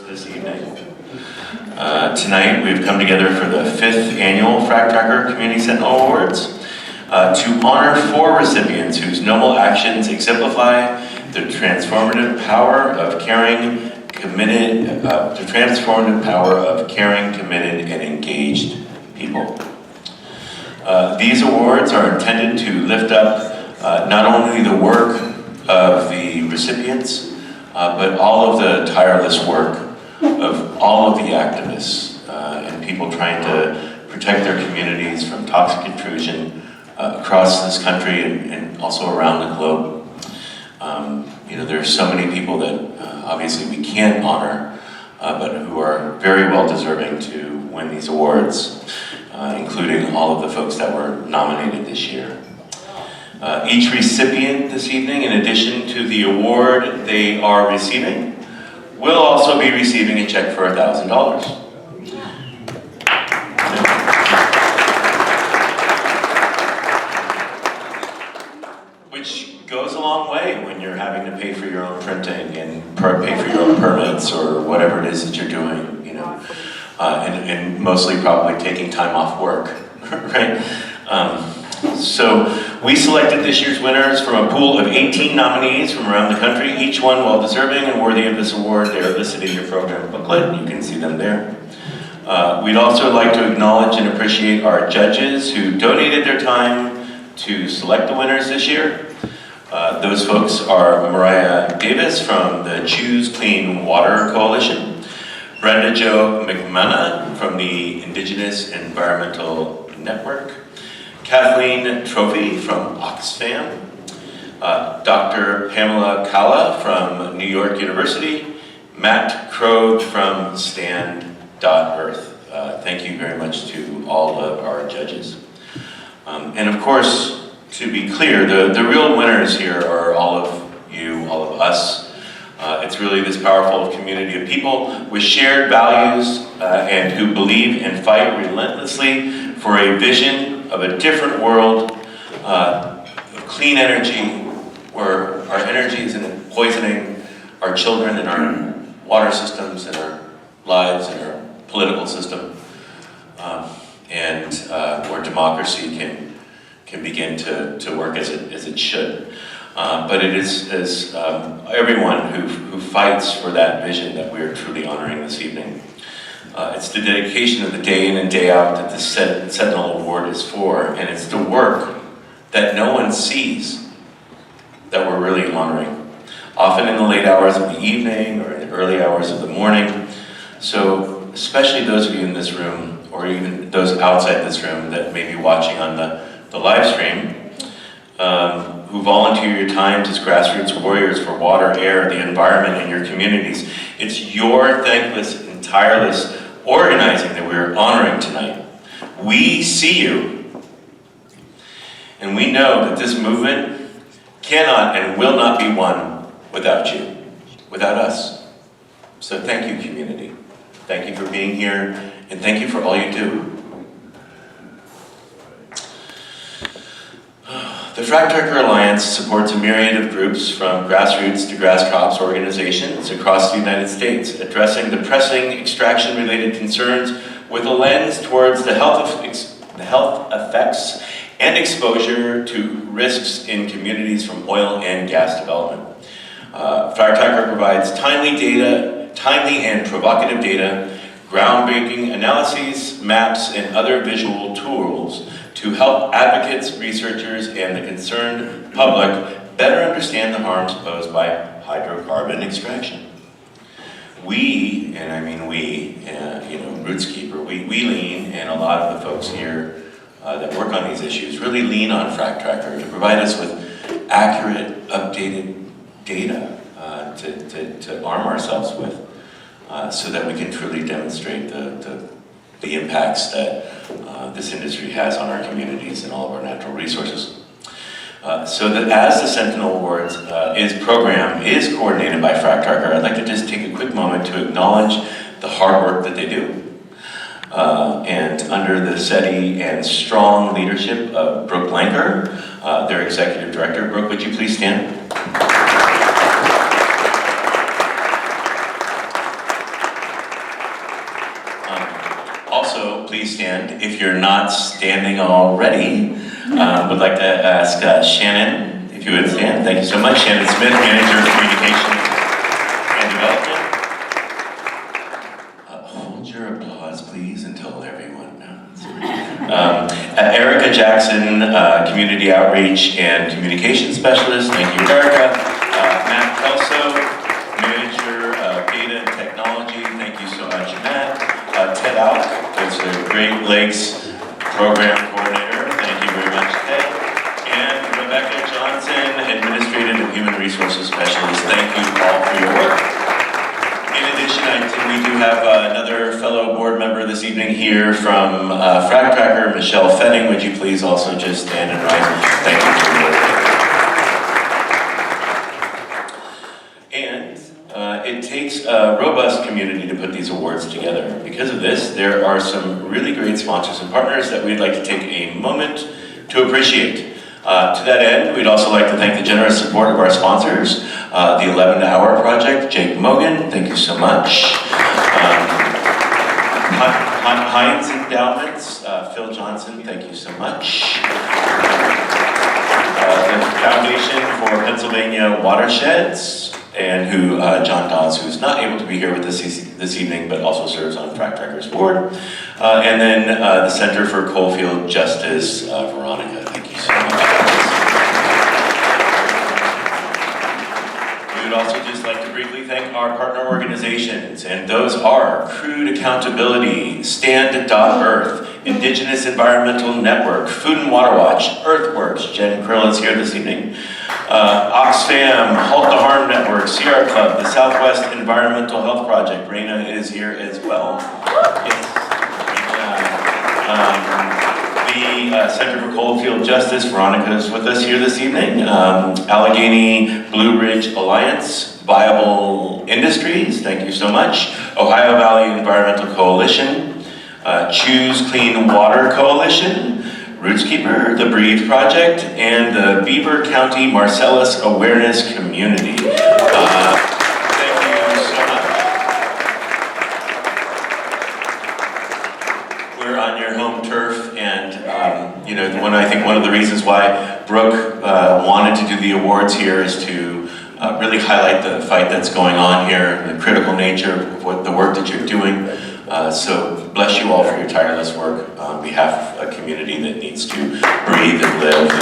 This evening. Tonight we've come together for the 5th annual Frack Tracker Community Sentinel Awards to honor 4 recipients whose noble actions exemplify the transformative power of caring, committed, and engaged people. These awards are intended to lift up not only the work of the recipients, but all of the tireless work of all of the activists and people trying to protect their communities from toxic intrusion across this country and also around the globe. There are so many people that obviously we can't honor, but who are very well deserving to win these awards, including all of the folks that were nominated this year. Each recipient this evening, in addition to the award they are receiving, will also be receiving a check for $1,000. Which goes a long way when you're having to pay for your own printing and pay for your own permits or whatever it is that you're doing, and mostly probably taking time off work, right? So we selected this year's winners from a pool of 18 nominees from around the country, each one well-deserving and worthy of this award. They're listed in your program booklet. You can see them there. We'd also like to acknowledge and appreciate our judges who donated their time to select the winners this year. Those folks are Mariah Davis from the Choose Clean Water Coalition, Brenda Jo McManus from the Indigenous Environmental Network, Kathleen Trophy from Oxfam, Dr. Pamela Kalla from New York University, Matt Krogh from Stand.Earth. Thank you very much to all of our judges. And of course, to be clear, the real winners here are all of you, all of us. It's really this powerful community of people with shared values and who believe and fight relentlessly for a vision of a different world of clean energy, where our energy isn't poisoning our children and our water systems and our lives and our political system, and where democracy can begin to work as it should. But it is everyone who fights for that vision that we are truly honoring this evening. It's the dedication of the day in and day out that the Sentinel Award is for, and it's the work that no one sees that we're really honoring, often in the late hours of the evening or in the early hours of the morning. So especially those of you in this room, or even those outside this room that may be watching on the live stream, who volunteer your times as grassroots warriors for water, air, the environment, and your communities. It's your thankless and tireless organizing that we're honoring tonight. We see you, and we know that this movement cannot and will not be won without you, without us. So thank you, community. Thank you for being here, and thank you for all you do. The Frack Tracker Alliance supports a myriad of groups from grassroots to grass crops organizations across the United States, addressing the pressing extraction-related concerns with a lens towards the health effects and exposure to risks in communities from oil and gas development. Frack Tracker provides timely and provocative data, groundbreaking analyses, maps, and other visual tools to help advocates, researchers, and the concerned public better understand the harms posed by hydrocarbon extraction. We, and I mean we, Rootskeeper, we lean, and a lot of the folks here that work on these issues really lean on Frack Tracker to provide us with accurate, updated data to arm ourselves with, so that we can truly demonstrate the impacts that this industry has on our communities and all of our natural resources. So that as the Sentinel Awards program is coordinated by Frack Tracker, I'd like to just take a quick moment to acknowledge the hard work that they do. And under the steady and strong leadership of Brooke Blanker, their executive director. Brooke, would you please stand? please stand. If you're not standing already, would like to ask Shannon, if you would stand. Thank you so much. Shannon Smith, Manager of Communications and Development. Hold your applause, please, until everyone knows. Erica Jackson, Community Outreach and Communications Specialist. Thank you, Erica. Matt Kelso, Manager of Data and Technology. Thank you so much, Matt. Ted Alk, that's the Great Lakes Program Coordinator. Thank you very much, Ted. And Rebecca Johnson, Administrative and Human Resources Specialist. Thank you all for your work. In addition, we do have another fellow board member this evening here from Frack Tracker, Michelle Fetting. Would you please also just stand and rise? Thank you for your work. And it takes a robust community to put these awards together. Because of this, there are some really great sponsors and partners that we'd like to take a moment to appreciate. To that end, we'd also like to thank the generous support of our sponsors, the 11 Hour Project, Jake Mogan, thank you so much. Heinz Endowments, Phil Johnson, thank you so much. The Foundation for Pennsylvania Watersheds, and John Dawes, who's not able to be here with us this evening, but also serves on Frack Tracker's board. And then the Center for Coalfield Justice, Veronica, thank you so much. We would also just like to briefly thank our partner organizations, and those are Crude Accountability, Stand.Earth, Indigenous Environmental Network, Food and Water Watch, Earthworks, Jen Krill is here this evening, Oxfam, Halt the Harm Network, Sierra Club, the Southwest Environmental Health Project, Raina is here as well. Yes. The Center for Coalfield Justice, Veronica is with us here this evening. Allegheny Blue Ridge Alliance, Viable Industries, thank you so much. Ohio Valley Environmental Coalition, Choose Clean Water Coalition, Rootskeeper, the Breathe Project, and the Beaver County Marcellus Awareness Community. Thank you so much. We're on your home turf, and I think one of the reasons why Brooke wanted to do the awards here is to really highlight the fight that's going on here, the critical nature of the work that you're doing. So bless you all for your tireless work on behalf of a community that needs to breathe and live and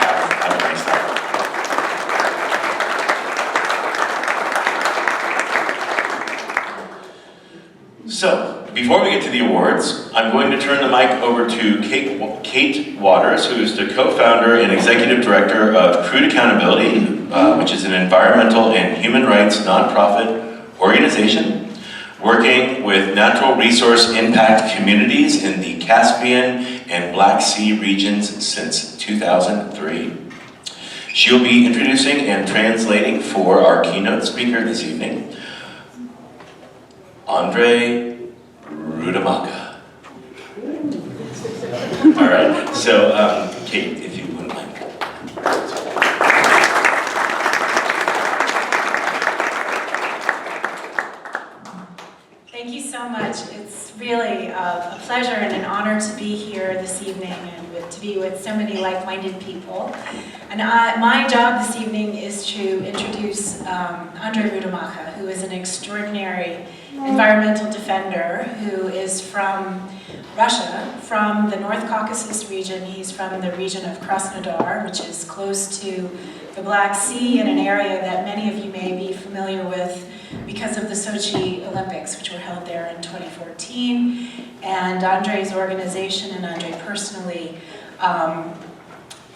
have a nice life. So, before we get to the awards, I'm going to turn the mic over to Kate Waters, who is the co-founder and executive director of Crude Accountability, which is an environmental and human rights nonprofit organization working with natural resource impact communities in the Caspian and Black Sea regions since 2003. She'll be introducing and translating for our keynote speaker this evening, Andre Rudamaka. All right, so Kate, if you wouldn't mind. Thank you so much. It's really a pleasure and an honor to be here this evening and to be with so many like-minded people. And my job this evening is to introduce Andre Rudamaka, who is an extraordinary environmental defender who is from Russia, from the North Caucasus region. He's from the region of Krasnodar, which is close to the Black Sea, in an area that many of you may be familiar with because of the Sochi Olympics, which were held there in 2014. And Andre's organization and Andre personally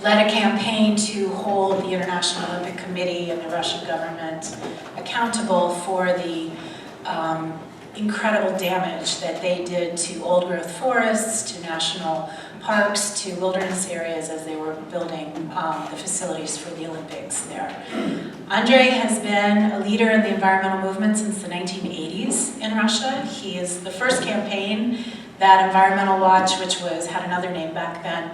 led a campaign to hold the International Olympic Committee and the Russian government accountable for the incredible damage that they did to old-growth forests, to national parks, to wilderness areas as they were building the facilities for the Olympics there. Andre has been a leader in the environmental movement since the 1980s in Russia. He is the first campaign that Environmental Watch, which had another name back then,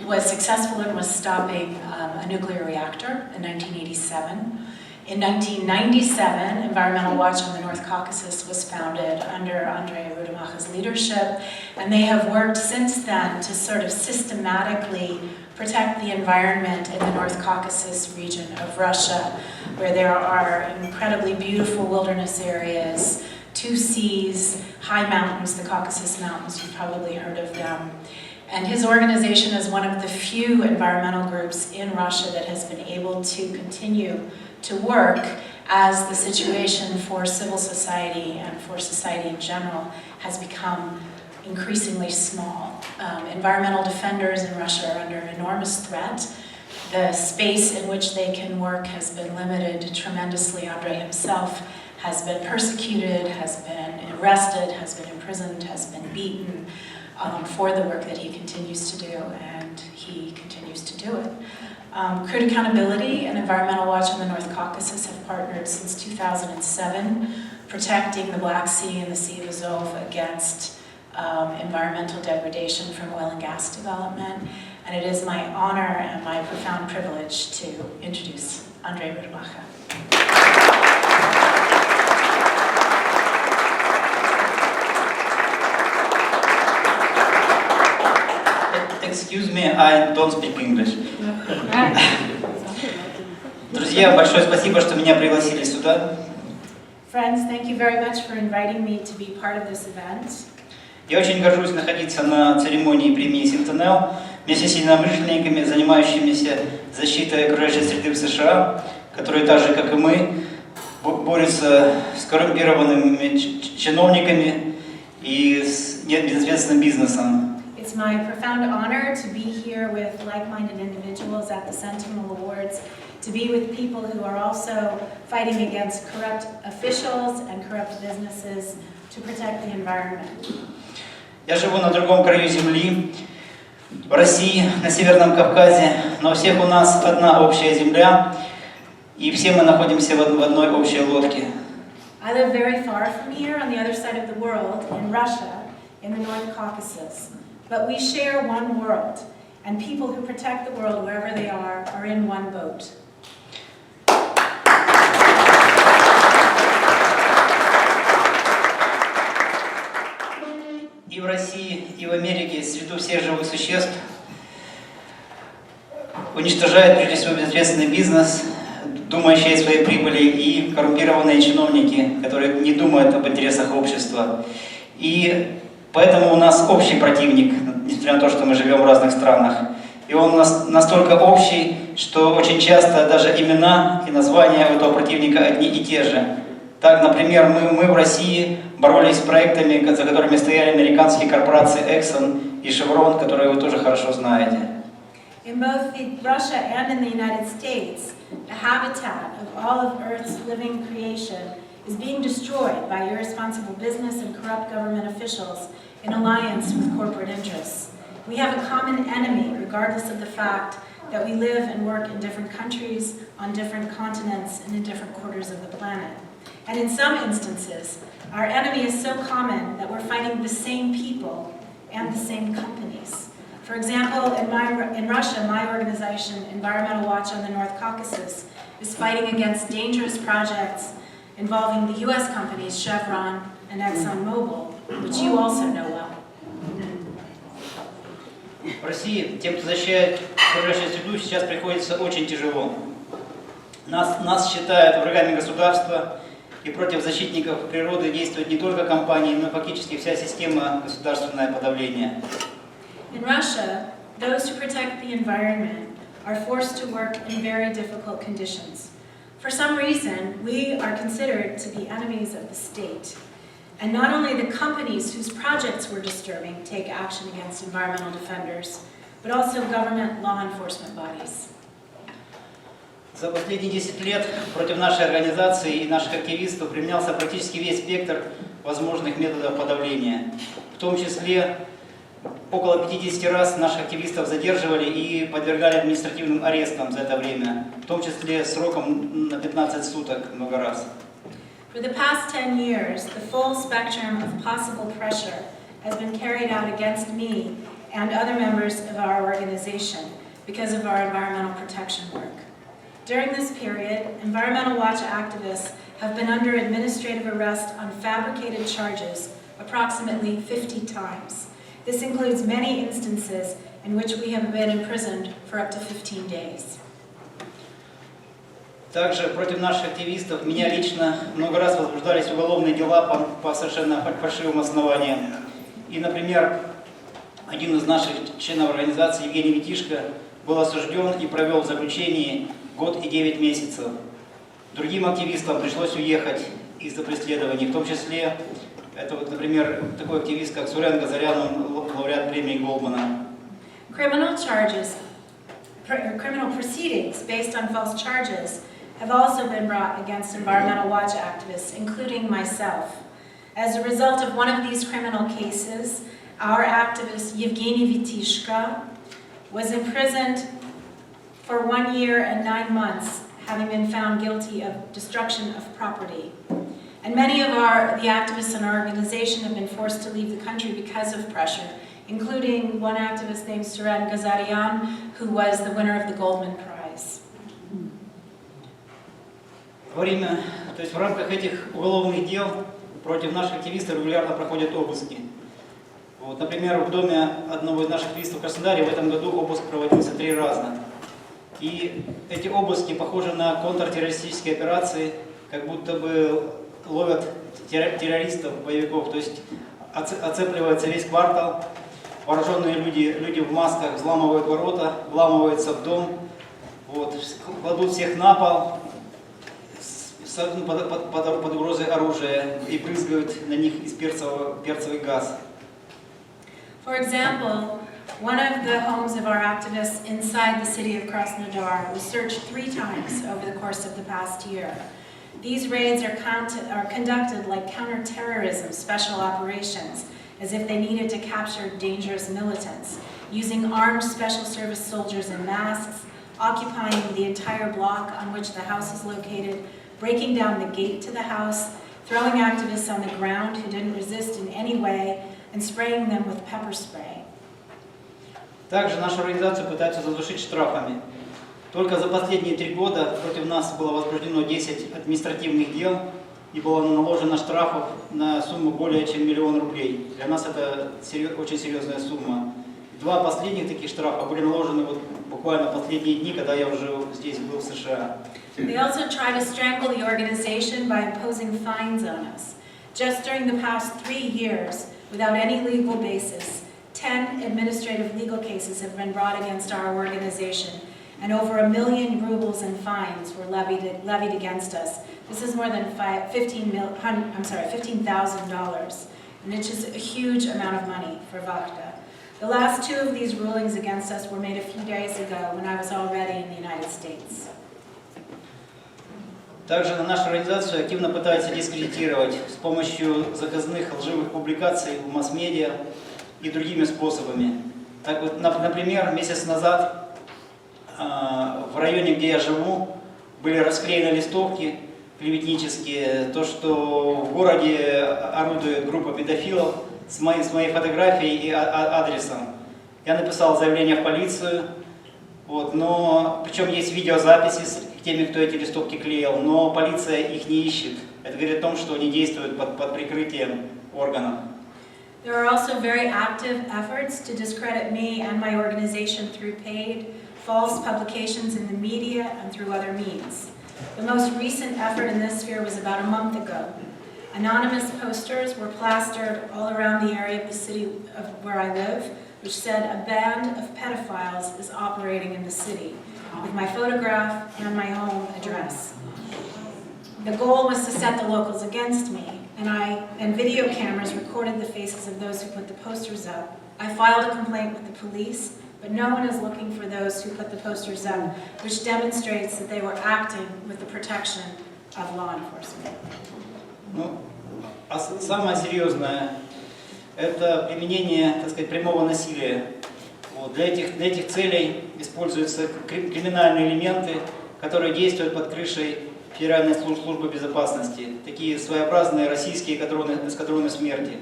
was successful in was stopping a nuclear reactor in 1987. In 1997, Environmental Watch on the North Caucasus was founded under Andrei Rudemacher's leadership, and they have worked since then to sort of systematically protect the environment in the North Caucasus region of Russia, where there are incredibly beautiful wilderness areas, 2 seas, high mountains, the Caucasus Mountains, you've probably heard of them. And his organization is one of the few environmental groups in Russia that has been able to continue to work as the situation for civil society and for society in general has become increasingly small. Environmental defenders in Russia are under enormous threat. The space in which they can work has been limited tremendously. Andrei himself has been persecuted, has been arrested, has been imprisoned, has been beaten for the work that he continues to do, and he continues to do it. Crude Accountability and Environmental Watch on the North Caucasus have partnered since 2007, protecting the Black Sea and the Sea of Azov against environmental degradation from oil and gas development. And it is my honor and my profound privilege to introduce Andrei Rudemacher. Excuse me, I don't speak English. Друзья, большое спасибо, что меня пригласили сюда. Friends, thank you very much for inviting me to be part of this event. Я очень горжусь находиться на церемонии премии Sentinel вместе с единомышленниками, занимающимися защитой окружающей среды в США, которые так же, как и мы, борются с коррумпированными чиновниками и с безответственным бизнесом. It's my profound honor to be here with like-minded individuals at the Sentinel Awards, to be with people who are also fighting against corrupt officials and corrupt businesses to protect the environment. Я живу на другом краю земли, в России, на Северном Кавказе, но у всех у нас одна общая земля, и все мы находимся в одной общей лодке. I live very far from here on the other side of the world, in Russia, in the North Caucasus. But we share one world, and people who protect the world wherever they are in one boat. И в России, и в Америке среду всех живых существ уничтожает прежде всего безответственный бизнес, думающие о своей прибыли, и коррумпированные чиновники, которые не думают об интересах общества. И поэтому у нас общий противник, несмотря на то, что мы живем в разных странах. И он у нас настолько общий, что очень часто даже имена и названия у этого противника одни и те же. Так, например, мы в России боролись с проектами, за которыми стояли американские корпорации Exxon и Chevron, которые вы тоже хорошо знаете. In both Russia and in the United States, the habitat of all of Earth's living creation is being destroyed by irresponsible business and corrupt government officials in alliance with corporate interests. We have a common enemy, regardless of the fact that we live and work in different countries, on different continents, and in different quarters of the planet. And in some instances, our enemy is so common that we're fighting the same people and the same companies. For example, in Russia, my organization, Environmental Watch on the North Caucasus, is fighting against dangerous projects involving the US companies Chevron and ExxonMobil, which you also know well. В России тем, кто защищает окружающую среду, сейчас приходится очень тяжело. Нас считают врагами государства, и против защитников природы действуют не только компании, но и фактически вся система государственное подавление. In Russia, those who protect the environment are forced to work in very difficult conditions. For some reason, we are considered to be enemies of the state. And not only the companies whose projects we're disturbing take action against environmental defenders, but also government law enforcement bodies. За последние 10 лет против нашей организации и наших активистов применялся практически весь спектр возможных методов подавления. В том числе около 50 раз наших активистов задерживали и подвергали административным арестам за это время, в том числе сроком на 15 суток много раз. For the past 10 years, the full spectrum of possible pressure has been carried out against me and other members of our organization because of our environmental protection work. During this period, Environmental Watch activists have been under administrative arrest on fabricated charges approximately 50 times. This includes many instances in which we have been imprisoned for up to 15 days. Также против наших активистов, меня лично, много раз возбуждались уголовные дела по совершенно фальшивым основаниям. И, например, один из наших членов организации, Евгений Витишко, был осужден и провел в заключении 1 год и 9 месяцев. Другим активистам пришлось уехать из-за преследований, в том числе, это вот, например, такой активист, как Сурен Газарян, он лауреат премии Голдмана. Criminal proceedings based on false charges have also been brought against Environmental Watch activists, including myself. As a result of one of these criminal cases, our activist Yevgeny Vitishko was imprisoned for 1 year and 9 months, having been found guilty of destruction of property. And many of the activists in our organization have been forced to leave the country because of pressure, including one activist named Sharon who was the winner of the Goldman Prize. В рамках этих уголовных дел против наших активистов регулярно проходят обыски. Вот, например, в доме одного из наших активистов в Краснодаре в этом году обыск проводился 3 раза. И эти обыски похожи на контртеррористические операции, как будто бы ловят террористов, боевиков, то есть оцепливается весь квартал, вооруженные люди в масках взламывают ворота, вламываются в дом, вот, кладут всех на пол под угрозой оружия и брызгают на них из перцовый газ. For example, one of the homes of our activists inside the city of Krasnodar was searched 3 times over the course of the past year. These raids are conducted like counterterrorism special operations, as if they needed to capture dangerous militants, using armed special service soldiers in masks, occupying the entire block on which the house is located, breaking down the gate to the house, throwing activists on the ground who didn't resist in any way, and spraying them with pepper spray. Также нашу организацию пытаются задушить штрафами. Только за последние 3 года против нас было возбуждено 10 административных дел и было наложено штрафов на сумму более чем 1 миллион рублей. Для нас это очень серьезная сумма. 2 последних таких штрафа были наложены вот буквально в последние дни, когда я уже здесь был в США. They also try to strangle the organization by imposing fines on us. Just during the past 3 years, without any legal basis, 10 administrative legal cases have been brought against our organization, and over 1 million rubles in fines were levied against us. This is more than $15,000, and it's just a huge amount of money for Vakhta. The last 2 of these rulings against us were made a few days ago when I was already in the United States. Также нашу организацию активно пытаются дискредитировать с помощью заказных лживых публикаций в масс-медиа и другими способами. Так вот, например, месяц назад в районе, где я живу, были расклеены листовки клеветнические, то, что в городе орудует группа педофилов с моей фотографией и адресом. Я написал заявление в полицию, вот, но причем есть видеозаписи с теми, кто эти листовки клеил, но полиция их не ищет. Это говорит о том, что они действуют под прикрытием органов. There are also very active efforts to discredit me and my organization through paid, false publications in the media and through other means. The most recent effort in this sphere was about a month ago. Anonymous posters were plastered all around the area of the city of where I live, which said a band of pedophiles is operating in the city, with my photograph and my home address. The goal was to set the locals against me, and video cameras recorded the faces of those who put the posters up. I filed a complaint with the police, but no one is looking for those who put the posters up, which demonstrates that they were acting with the protection of law enforcement. Ну, а самое серьезное – это применение, так сказать, прямого насилия. Вот, для этих целей используются криминальные элементы, которые действуют под крышей Федеральной службы безопасности, такие своеобразные российские эскадроны смерти.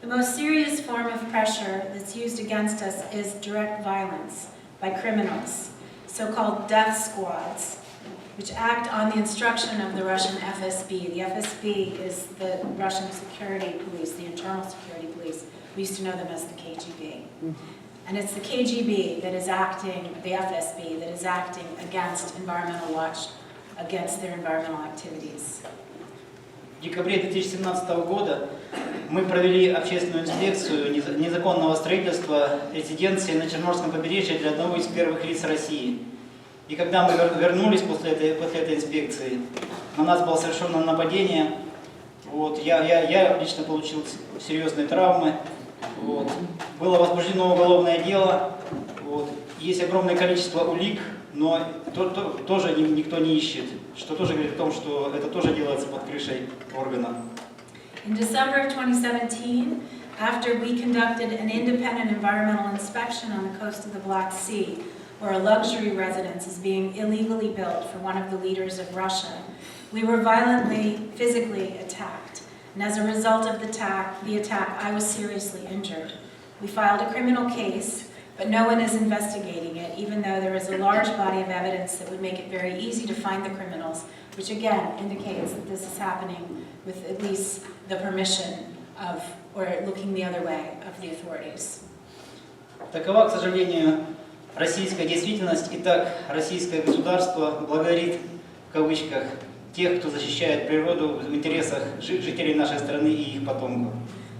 The most serious form of pressure that's used against us is direct violence by criminals. so-called death squads, which act on the instruction of the Russian FSB. The FSB is the Russian security police, the internal security police. We used to know them as the KGB. And it's the KGB that is acting, the FSB, that is acting against Environmental Watch, against their environmental activities. В декабре 2017 года мы провели общественную инспекцию незаконного строительства резиденции на Черноморском побережье для одного из первых лиц России. И когда мы вернулись после этой инспекции, на нас было совершено нападение. Вот, я лично получил серьезные травмы. Вот. Было возбуждено уголовное дело. Вот. Есть огромное количество улик, но тоже никто не ищет, что тоже говорит о том, что это тоже делается под крышей органа. In December of 2017, after we conducted an independent environmental inspection on the coast of the Black Sea, where a luxury residence is being illegally built for one of the leaders of Russia, we were violently, physically attacked. And as a result of the attack, I was seriously injured. We filed a criminal case, but no one is investigating it, even though there is a large body of evidence that would make it very easy to find the criminals, which again indicates that this is happening with at least the permission of, or looking the other way, of the authorities. Такова, к сожалению, российская действительность. Итак, российское государство благодарит, в кавычках, тех, кто защищает природу в интересах жителей нашей страны и их потомков.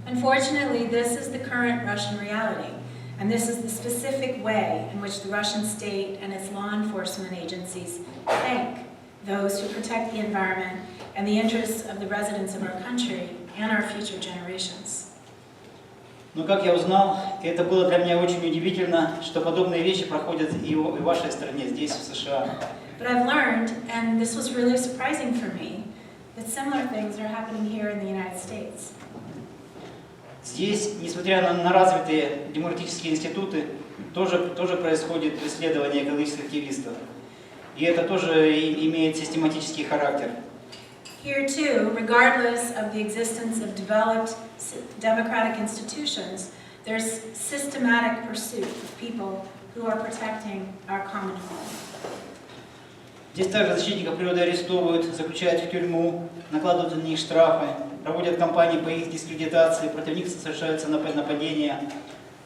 Unfortunately, this is the current Russian reality, and this is the specific way in which the Russian state and its law enforcement agencies thank those who protect the environment and the interests of the residents of our country and our future generations. Но как я узнал, и это было для меня очень удивительно, что подобные вещи проходят и в вашей стране, здесь, в США. But I've learned, and this was really surprising for me, that similar things are happening here in the United States. Здесь, несмотря на развитые демократические институты, тоже происходит преследование экологических активистов. И это тоже имеет систематический характер. Here too, regardless of the existence of developed democratic institutions, there's systematic pursuit of people who are protecting our common home. Здесь также защитников природы арестовывают, заключают в тюрьму, накладывают на них штрафы, проводят кампании по их дискредитации, против них совершаются нападения.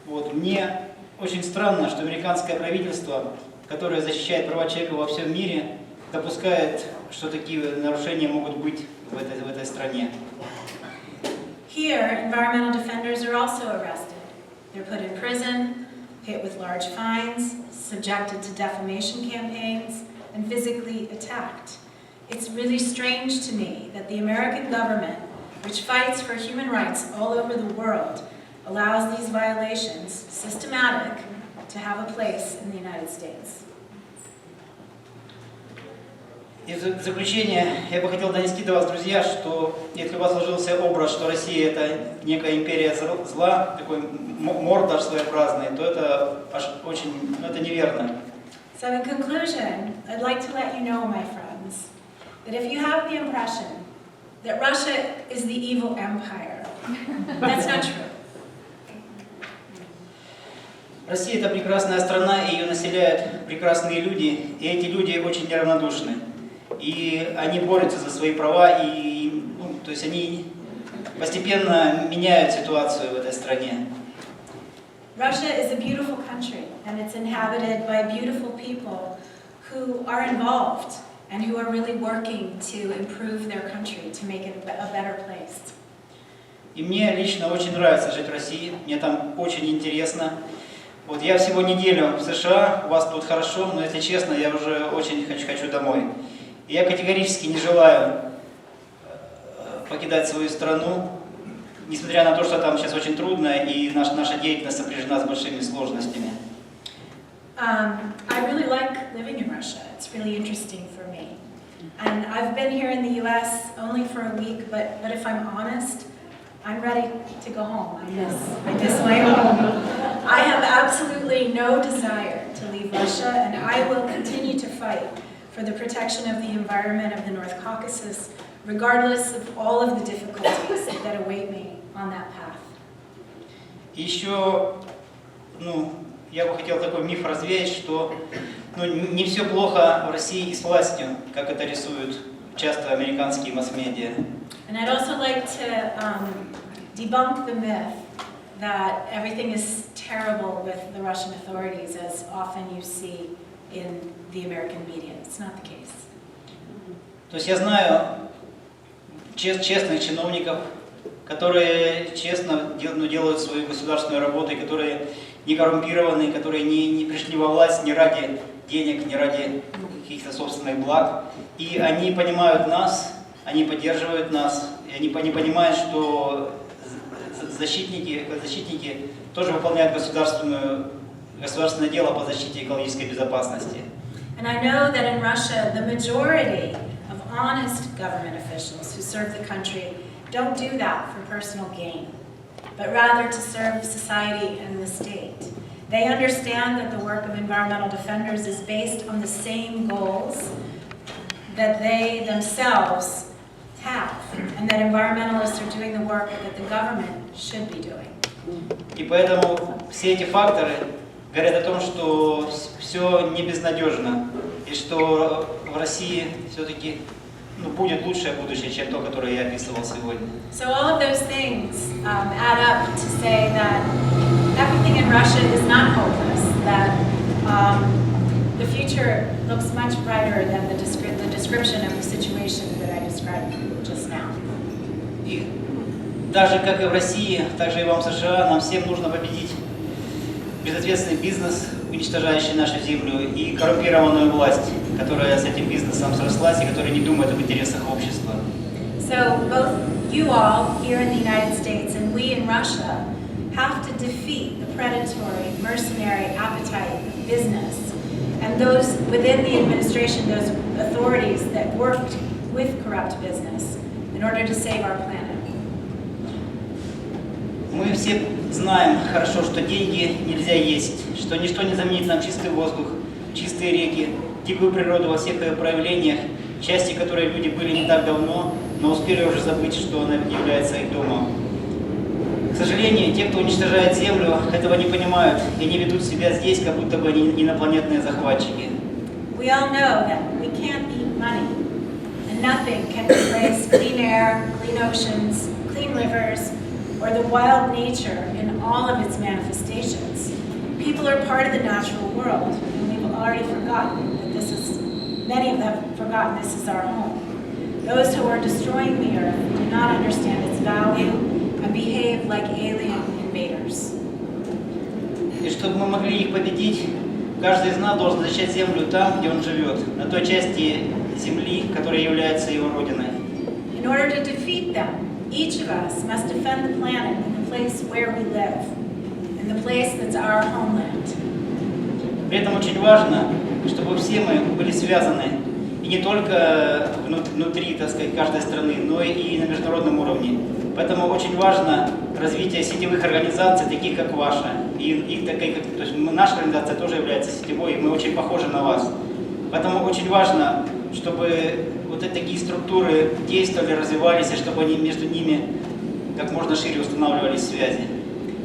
Вот. Мне очень странно, что американское правительство, которое защищает права человека во всем мире, допускает, что такие нарушения могут быть в этой стране. Here, environmental defenders are also arrested. They're put in prison, hit with large fines, subjected to defamation campaigns, and physically attacked. It's really strange to me that the American government, which fights for human rights all over the world, allows these violations, systematic, to have a place in the United States. И в заключение я бы хотел донести до вас, друзья, что если у вас сложился образ, что Россия это некая империя зла, такой мордор своеобразный, то это очень, это неверно. So in conclusion, I'd like to let you know, my friends, that if you have the impression that Russia is the evil empire, that's not true. Россия это прекрасная страна, и ее населяют прекрасные люди, и эти люди очень неравнодушны. И они борются за свои права, и то есть они постепенно меняют ситуацию в этой стране. Russia is a beautiful country, and it's inhabited by beautiful people who are involved and who are really working to improve their country, to make it a better place. И мне лично очень нравится жить в России, мне там очень интересно. Вот я всего неделю в США, у вас тут хорошо, но если честно, я уже очень хочу домой. И я категорически не желаю покидать свою страну, несмотря на то, что там сейчас очень трудно, и наша деятельность сопряжена с большими сложностями. I really like living in Russia. It's really interesting for me. And I've been here in the US only for a week, but if I'm honest, I'm ready to go home. I miss my home. I have absolutely no desire to leave Russia, and I will continue to fight for the protection of the environment of the North Caucasus, regardless of all of the difficulties that await me on that path. Еще, я бы хотел такой миф развеять, что не все плохо в России и с властью, как это рисуют часто американские масс-медиа. And I'd also like to debunk the myth that everything is terrible with the Russian authorities, as often you see in the American media. It's not the case. То есть я знаю честных чиновников, которые честно делают свою государственную работу, и которые не коррумпированы, которые не пришли во власть не ради денег, не ради каких-то собственных благ. И они понимают нас, они поддерживают нас, и они понимают, что защитники тоже выполняют государственное дело по защите экологической безопасности. And I know that in Russia, the majority of honest government officials who serve the country don't do that for personal gain, but rather to serve society and the state. They understand that the work of environmental defenders is based on the same goals that they themselves have, and that environmentalists are doing the work that the government should be doing. И поэтому все эти факторы говорят о том, что все не безнадежно, и что в России все-таки будет лучшее будущее, чем то, которое я описывал сегодня. So all of those things add up to say that everything in Russia is not hopeless, that the future looks much brighter than the description of the situation that I described just now. И даже как и в России, так же и вам в США, нам всем нужно победить безответственный бизнес, уничтожающий нашу землю, и коррумпированную власть, которая с этим бизнесом срослась и которая не думает об интересах общества. So both you all here in the United States and we in Russia have to defeat the predatory, mercenary appetite of business and those within the administration, those authorities that worked with corrupt business in order to save our planet. Мы все знаем хорошо, что деньги нельзя есть, что ничто не заменит нам чистый воздух, чистые реки, дикую природу во всех ее проявлениях, части которой люди были не так давно, но успели уже забыть, что она является их домом. К сожалению, те, кто уничтожает Землю, этого не понимают, и они ведут себя здесь, как будто бы они инопланетные захватчики. We all know that we can't eat money, and nothing can replace clean air, clean oceans, clean rivers, or the wild nature in all of its manifestations. People are part of the natural world, and we've already forgotten that many of them have forgotten this is our home. Those who are destroying the earth do not understand its value and behave like alien invaders. И чтобы мы могли их победить, каждый из нас должен защищать Землю там, где он живет, на той части Земли, которая является его родиной. In order to defeat them, each of us must defend the planet and the place where we live, and the place that's our homeland. При этом очень важно, чтобы все мы были связаны, и не только внутри, так сказать, каждой страны, но и на международном уровне. Поэтому очень важно развитие сетевых организаций, таких как ваша. То есть наша организация тоже является сетевой, и мы очень похожи на вас. Поэтому очень важно, чтобы вот такие структуры действовали, развивались, и чтобы они между ними как можно шире устанавливались связи.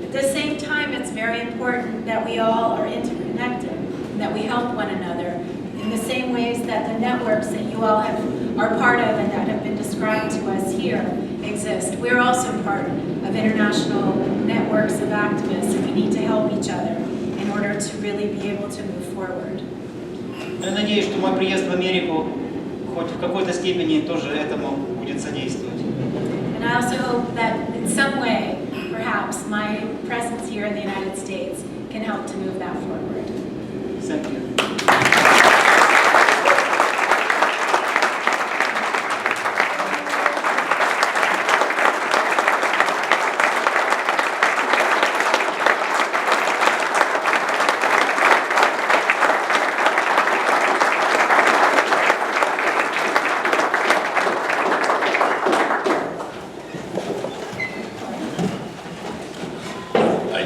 At the same time, it's very important that we all are interconnected, and that we help one another in the same ways that the networks that you all are part of and that have been described to us here exist. We're also part of international networks of activists, and we need to help each other in order to really be able to move forward. Я надеюсь, что мой приезд в Америку хоть в какой-то степени тоже этому будет содействовать. And I also hope that in some way, perhaps, my presence here in the United States can help to move that forward. Thank you.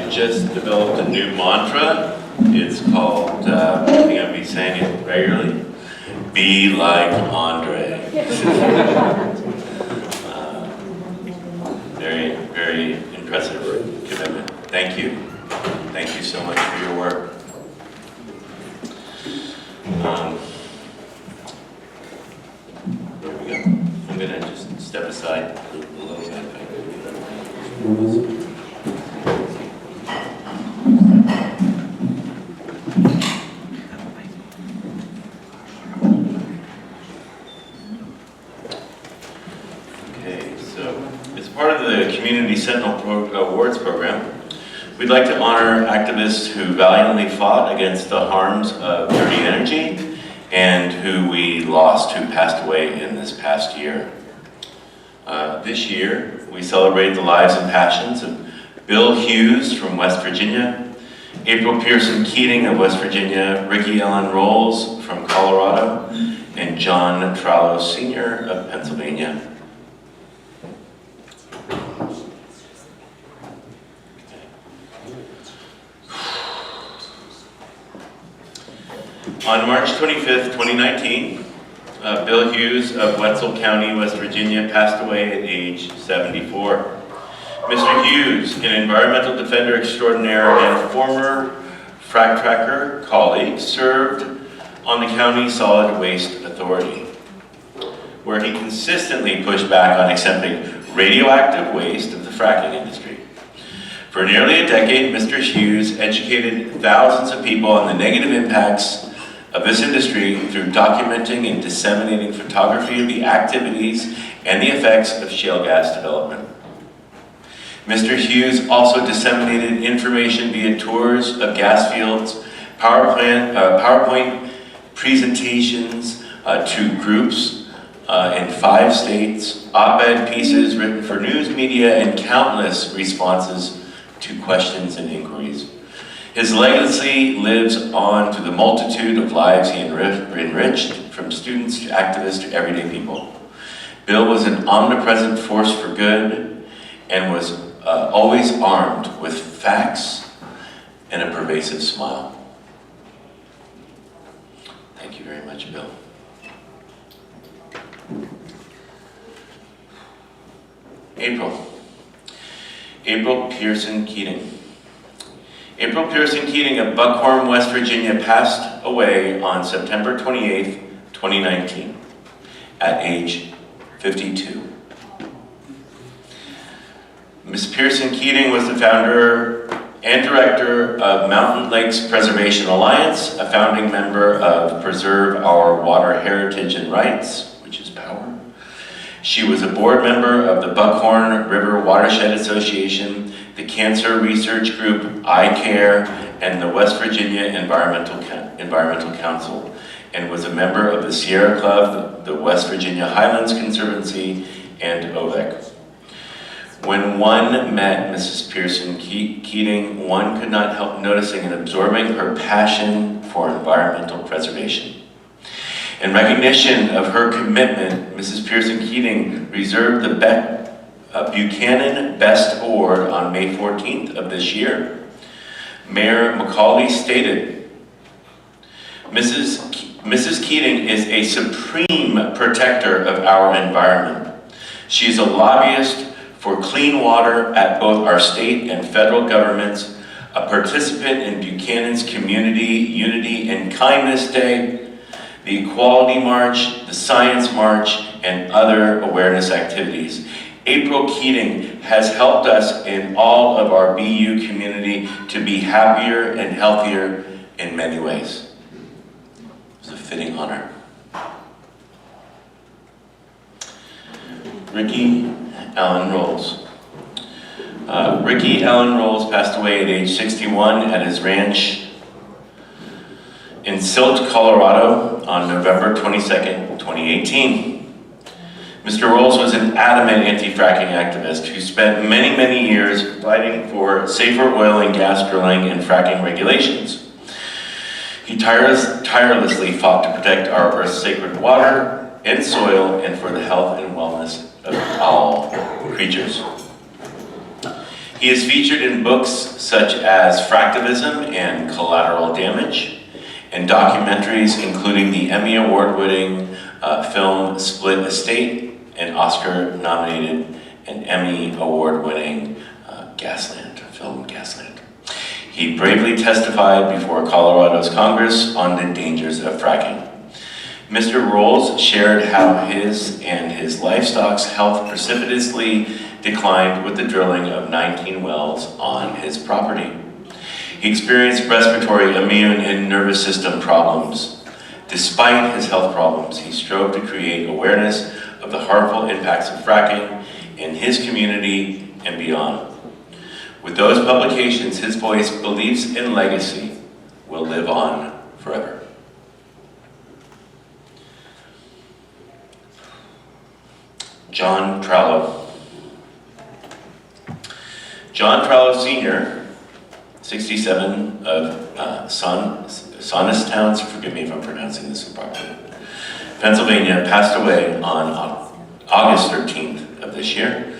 Just developed a new mantra. It's called, I think I'll be saying it regularly, be like Andre. Very, very impressive commitment. Thank you. Thank you so much for your work. Okay, so as part of the Community Sentinel Awards program, we'd like to honor activists who valiantly fought against the harms of dirty energy and who we lost, who passed away in this past year. This year, we celebrate the lives and passions of Bill Hughes from West Virginia, April Pearson Keating of West Virginia, Ricky Ellen Rolls from Colorado, and John Trallo Sr. of Pennsylvania. On March 25th, 2019, Bill Hughes of Wetzel County, West Virginia, passed away at age 74. Mr. Hughes, an environmental defender extraordinaire and former frack tracker colleague, served on the County Solid Waste Authority, where he consistently pushed back on accepting radioactive waste of the fracking industry. For nearly a decade, Mr. Hughes educated thousands of people on the negative impacts of this industry through documenting and disseminating photography of the activities and the effects of shale gas development. Mr. Hughes also disseminated information via tours of gas fields, PowerPoint presentations to groups in 5 states, op-ed pieces written for news media, and countless responses to questions and inquiries. His legacy lives on through the multitude of lives he enriched, from students to activists to everyday people. Bill was an omnipresent force for good and was always armed with facts and a pervasive smile. Thank you very much, Bill. April Pearson Keating. April Pearson Keating of Buckhorn, West Virginia, passed away on September 28th, 2019, at age 52. Ms. Pearson Keating was the founder and director of Mountain Lakes Preservation Alliance, a founding member of Preserve Our Water Heritage and Rights, which is POWER. She was a board member of the Buckhorn River Watershed Association, the Cancer Research Group, iCare, and the West Virginia Environmental Council, and was a member of the Sierra Club, the West Virginia Highlands Conservancy, and OVEC. When one met Mrs. Pearson Keating, one could not help noticing and absorbing her passion for environmental preservation. In recognition of her commitment, Mrs. Pearson Keating reserved the Buchanan Best Award on May 14th of this year. Mayor McCauley stated, Mrs. Keating is a supreme protector of our environment. She is a lobbyist for clean water at both our state and federal governments, a participant in Buchanan's Community Unity and Kindness Day, the Equality March, the Science March, and other awareness activities. April Keating has helped us in all of our BU community to be happier and healthier in many ways. It's a fitting honor. Ricky Ellen Rolls. Ricky Ellen Rolls passed away at age 61 at his ranch in Silt, Colorado on November 22nd, 2018. Mr. Rolls was an adamant anti-fracking activist who spent many years fighting for safer oil and gas drilling and fracking regulations. He tirelessly fought to protect our Earth's sacred water and soil and for the health and wellness of all creatures. He is featured in books such as Fractivism and Collateral Damage, and documentaries including the Emmy Award-winning film Split Estate, and Oscar-nominated and Emmy Award-winning film Gasland. He bravely testified before Colorado's Congress on the dangers of fracking. Mr. Rolls shared how his and his livestock's health precipitously declined with the drilling of 19 wells on his property. He experienced respiratory, immune, and nervous system problems. Despite his health problems, he strove to create awareness of the harmful impacts of fracking in his community and beyond. With those publications, his voice, beliefs, and legacy will live on forever. John Trallow. John Trallow Sr., 67, of Sonnestown, forgive me if I'm pronouncing this improperly, Pennsylvania, passed away on August 13th of this year.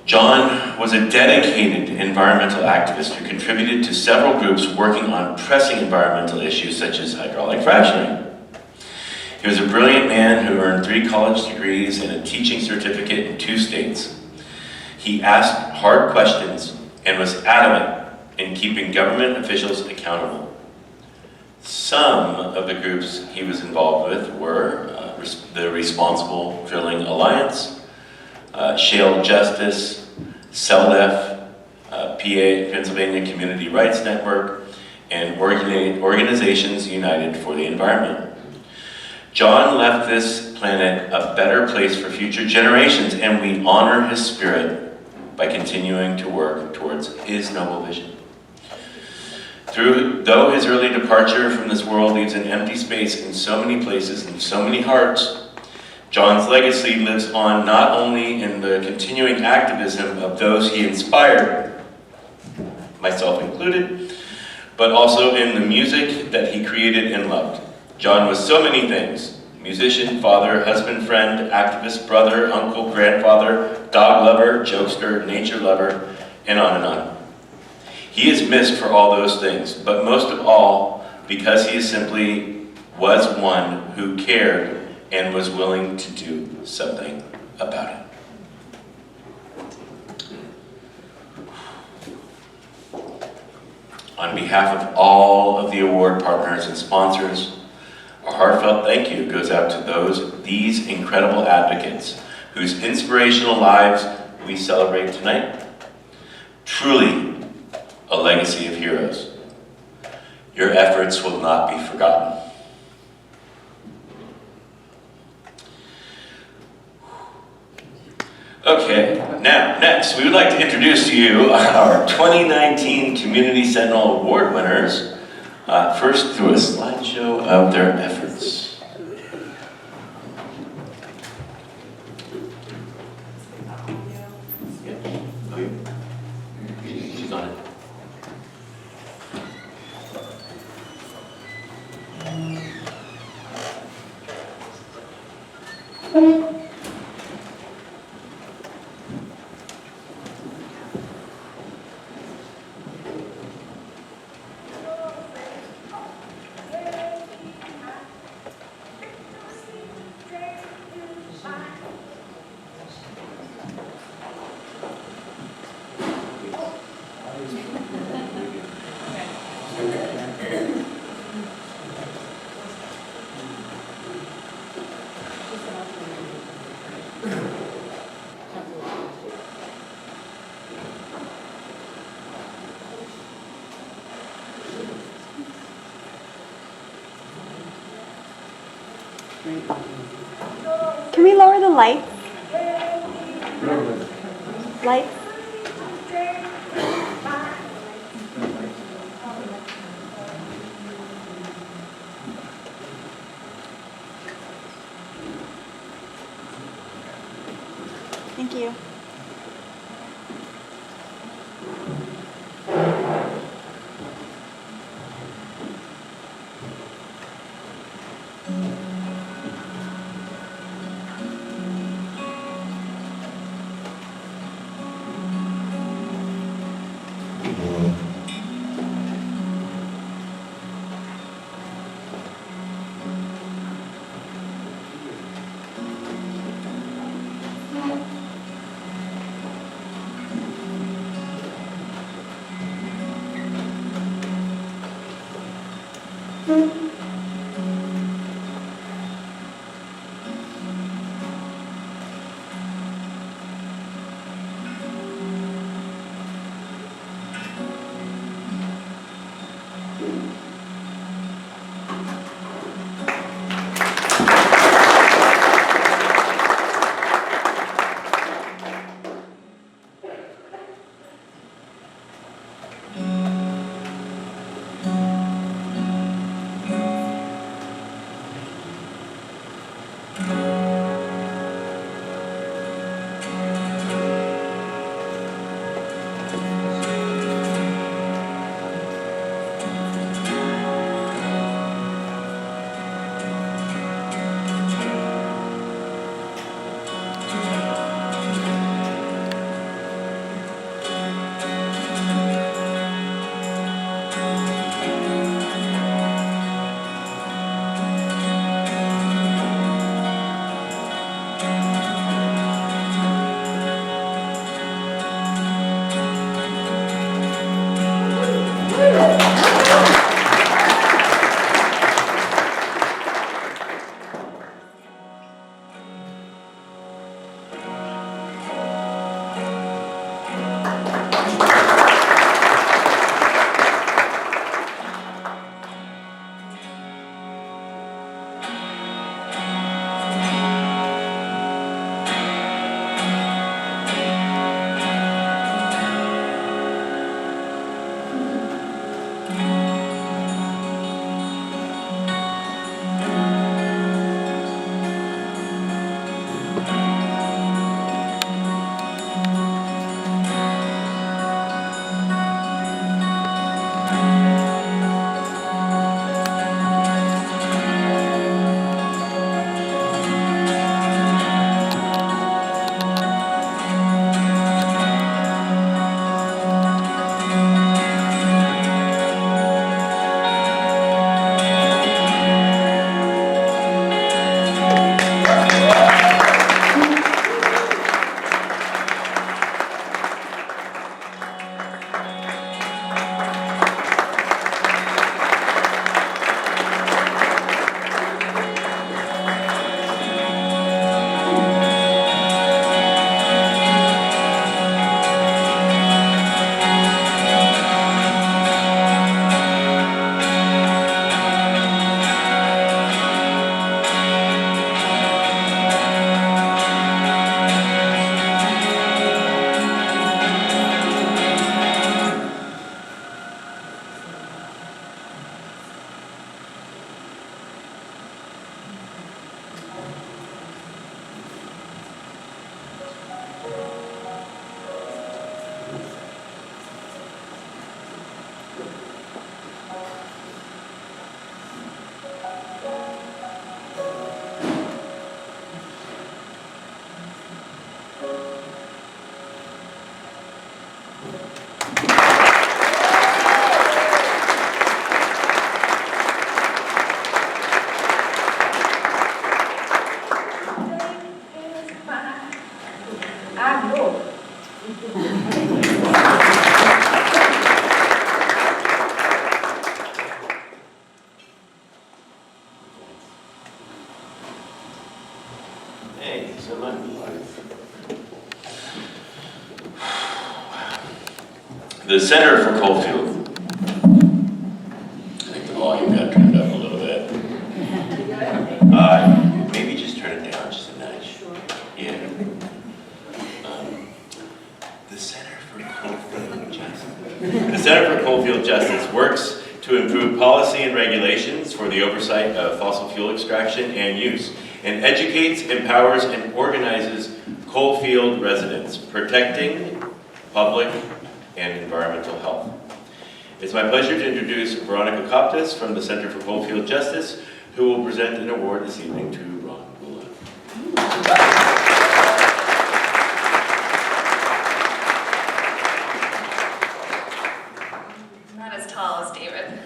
John was a dedicated environmental activist who contributed to several groups working on pressing environmental issues such as hydraulic fracturing. He was a brilliant man who earned 3 college degrees and a teaching certificate in 2 states. He asked hard questions and was adamant in keeping government officials accountable. Some of the groups he was involved with were the Responsible Drilling Alliance, Shale Justice, CELDEF, PA, Pennsylvania Community Rights Network, and Organizations United for the Environment. John left this planet a better place for future generations, and we honor his spirit by continuing to work towards his noble vision. Though his early departure from this world leaves an empty space in so many places and so many hearts, John's legacy lives on not only in the continuing activism of those he inspired, myself included, but also in the music that he created and loved. John was so many things: musician, father, husband, friend, activist, brother, uncle, grandfather, dog lover, jokester, nature lover, and on and on. He is missed for all those things, but most of all, because he simply was one who cared and was willing to do something about it. On behalf of all of the award partners and sponsors, a heartfelt thank you goes out to these incredible advocates whose inspirational lives we celebrate tonight. Truly a legacy of heroes. Your efforts will not be forgotten. Okay, now, next, we would like to introduce to you our 2019 Community Sentinel Award winners, first through a slideshow of their efforts. She's on it. Can we lower the lights? Lights? Thank you. Thank you so much. The Center for Coalfield. I think the volume got turned up a little bit. Maybe just turn it down just a notch. Yeah. The Center for Coalfield Justice. The Center for Coalfield Justice works to improve policy and regulations for the oversight of fossil fuel extraction and use, and educates, empowers, and organizes coalfield residents, protecting public and environmental health. It's my pleasure to introduce Veronica Koptis from the Center for Coalfield Justice, who will present an award this evening to Ron Gulla. Not as tall as David.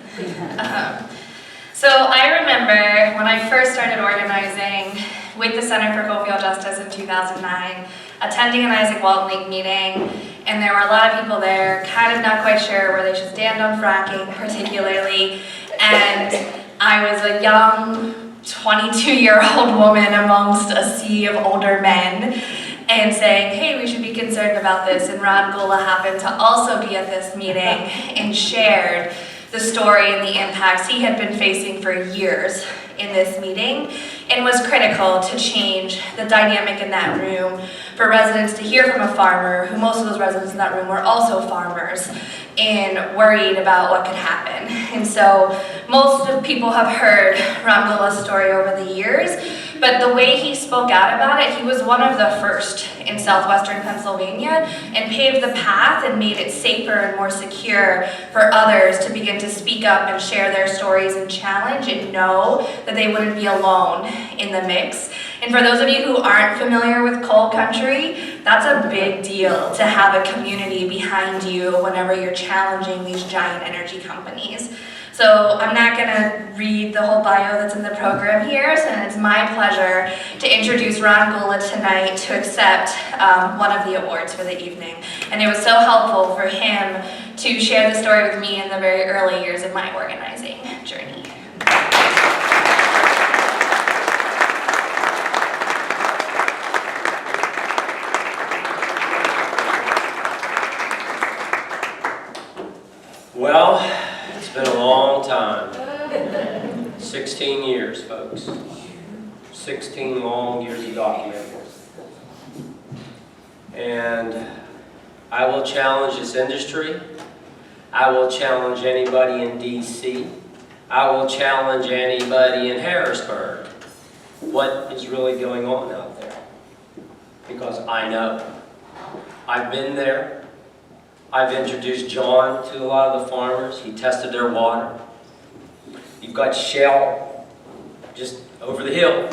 So I remember when I first started organizing with the Center for Coalfield Justice in 2009, attending an Isaac Walton League meeting, and there were a lot of people there kind of not quite sure where they should stand on fracking particularly, and I was a young 22-year-old woman amongst a sea of older men and saying, hey, we should be concerned about this, and Ron Gulla happened to also be at this meeting and shared the story and the impacts he had been facing for years in this meeting, and was critical to change the dynamic in that room for residents to hear from a farmer, who most of those residents in that room were also farmers, and worried about what could happen. And so most of people have heard Ron Gulla's story over the years, but the way he spoke out about it, he was one of the first in southwestern Pennsylvania and paved the path and made it safer and more secure for others to begin to speak up and share their stories and challenge and know that they wouldn't be alone in the mix. And for those of you who aren't familiar with coal country, that's a big deal to have a community behind you whenever you're challenging these giant energy companies. So I'm not going to read the whole bio that's in the program here, so it's my pleasure to introduce Ron Gulla tonight to accept one of the awards for the evening. And it was so helpful for him to share the story with me in the very early years of my organizing journey. Well, it's been a long time. 16 years, folks. 16 long years of documenting. And I will challenge this industry. I will challenge anybody in DC. I will challenge anybody in Harrisburg. What is really going on out there? Because I know. I've been there. I've introduced John to a lot of the farmers. He tested their water. You've got Shell just over the hill.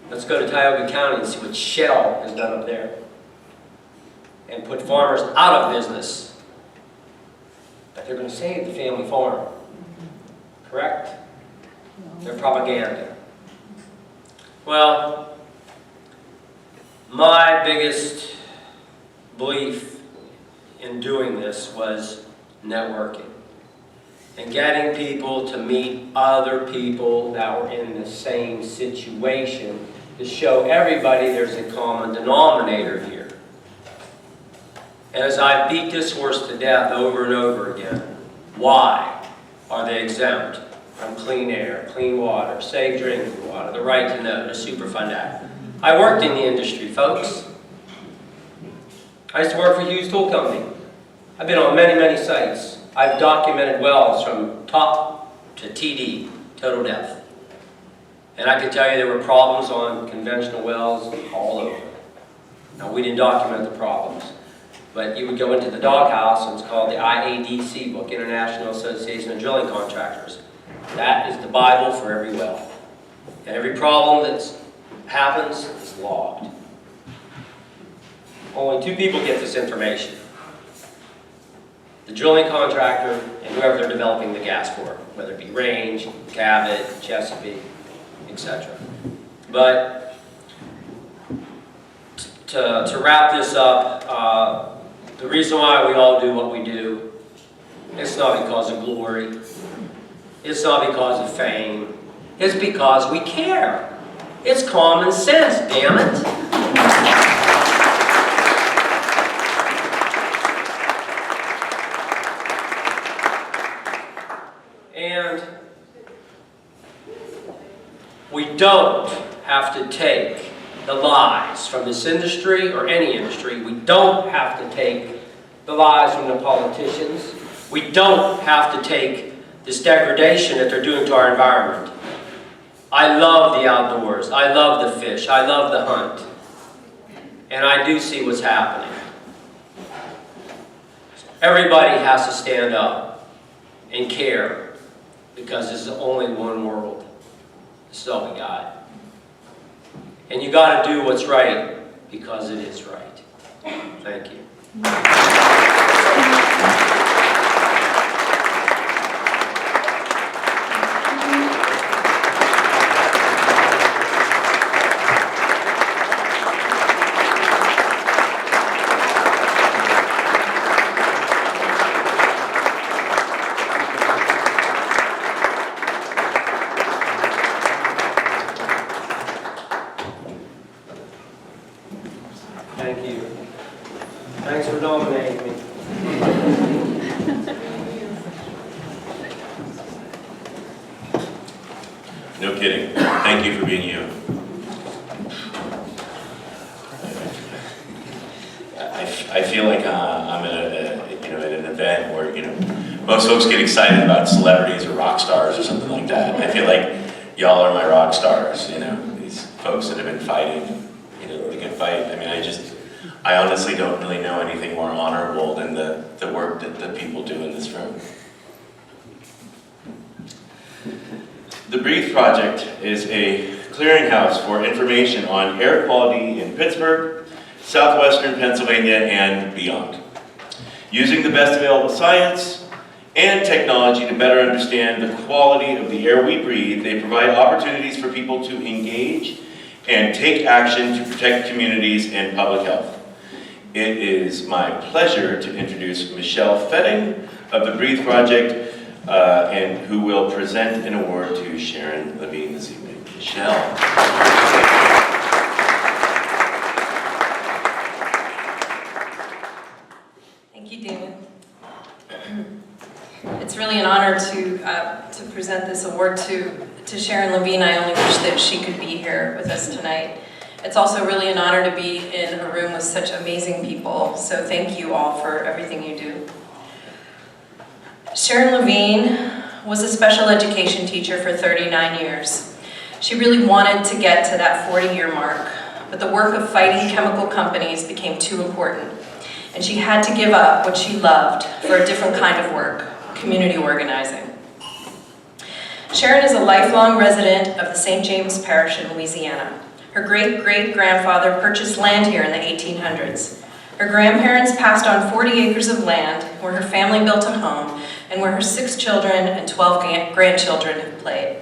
Let's go to Tioga County and see what Shell has done up there and put farmers out of business. But they're going to save the family farm. Correct? They're propaganda. Well, my biggest belief in doing this was networking and getting people to meet other people that were in the same situation to show everybody there's a common denominator here. And as I beat this horse to death over and over again, why are they exempt from clean air, clean water, safe drinking water, the right to know, the Superfund Act? I worked in the industry, folks. I used to work for Hughes Tool Company. I've been on many, many sites. I've documented wells from top to TD, total depth. And I can tell you there were problems on conventional wells all over. Now, we didn't document the problems, but you would go into the doghouse, and it's called the IADC book, International Association of Drilling Contractors. That is the Bible for every well. And every problem that happens is logged. Only 2 people get this information. the drilling contractor, and whoever they're developing the gas for, whether it be Range, Cabot, Chesapeake, etc. But to wrap this up, the reason why we all do what we do, it's not because of glory, it's not because of fame, it's because we care. It's common sense, damn it. And we don't have to take the lies from this industry or any industry. We don't have to take the lies from the politicians. We don't have to take this degradation that they're doing to our environment. I love the outdoors. I love the fish. I love the hunt. And I do see what's happening. Everybody has to stand up and care, because this is only one world. This is all we got. And you got to do what's right, because it is right. Thank you. Thank you. Thanks for nominating me. No kidding. Thank you for being you. I feel like I'm at an event where most folks get excited about celebrities or rock stars or something like that. And I feel like y'all are my rock stars. These folks that have been fighting the good fight. I mean, I honestly don't really know anything more honorable than the work that the people do in this room. The Breathe Project is a clearinghouse for information on air quality in Pittsburgh, southwestern Pennsylvania, and beyond. Using the best available science and technology to better understand the quality of the air we breathe, they provide opportunities for people to engage and take action to protect communities and public health. It is my pleasure to introduce Michelle Fetting of the Breathe Project, and who will present an award to Sharon Lavigne this evening. Michelle. Thank you, David. It's really an honor to present this award to Sharon Lavigne. I only wish that she could be here with us tonight. It's also really an honor to be in a room with such amazing people, so thank you all for everything you do. Sharon Lavigne was a special education teacher for 39 years. She really wanted to get to that 40-year mark, but the work of fighting chemical companies became too important, and she had to give up what she loved for a different kind of work, community organizing. Sharon is a lifelong resident of the St. James Parish in Louisiana. Her great-great-grandfather purchased land here in the 1800s. Her grandparents passed on 40 acres of land where her family built a home and where her 6 children and 12 grandchildren have played.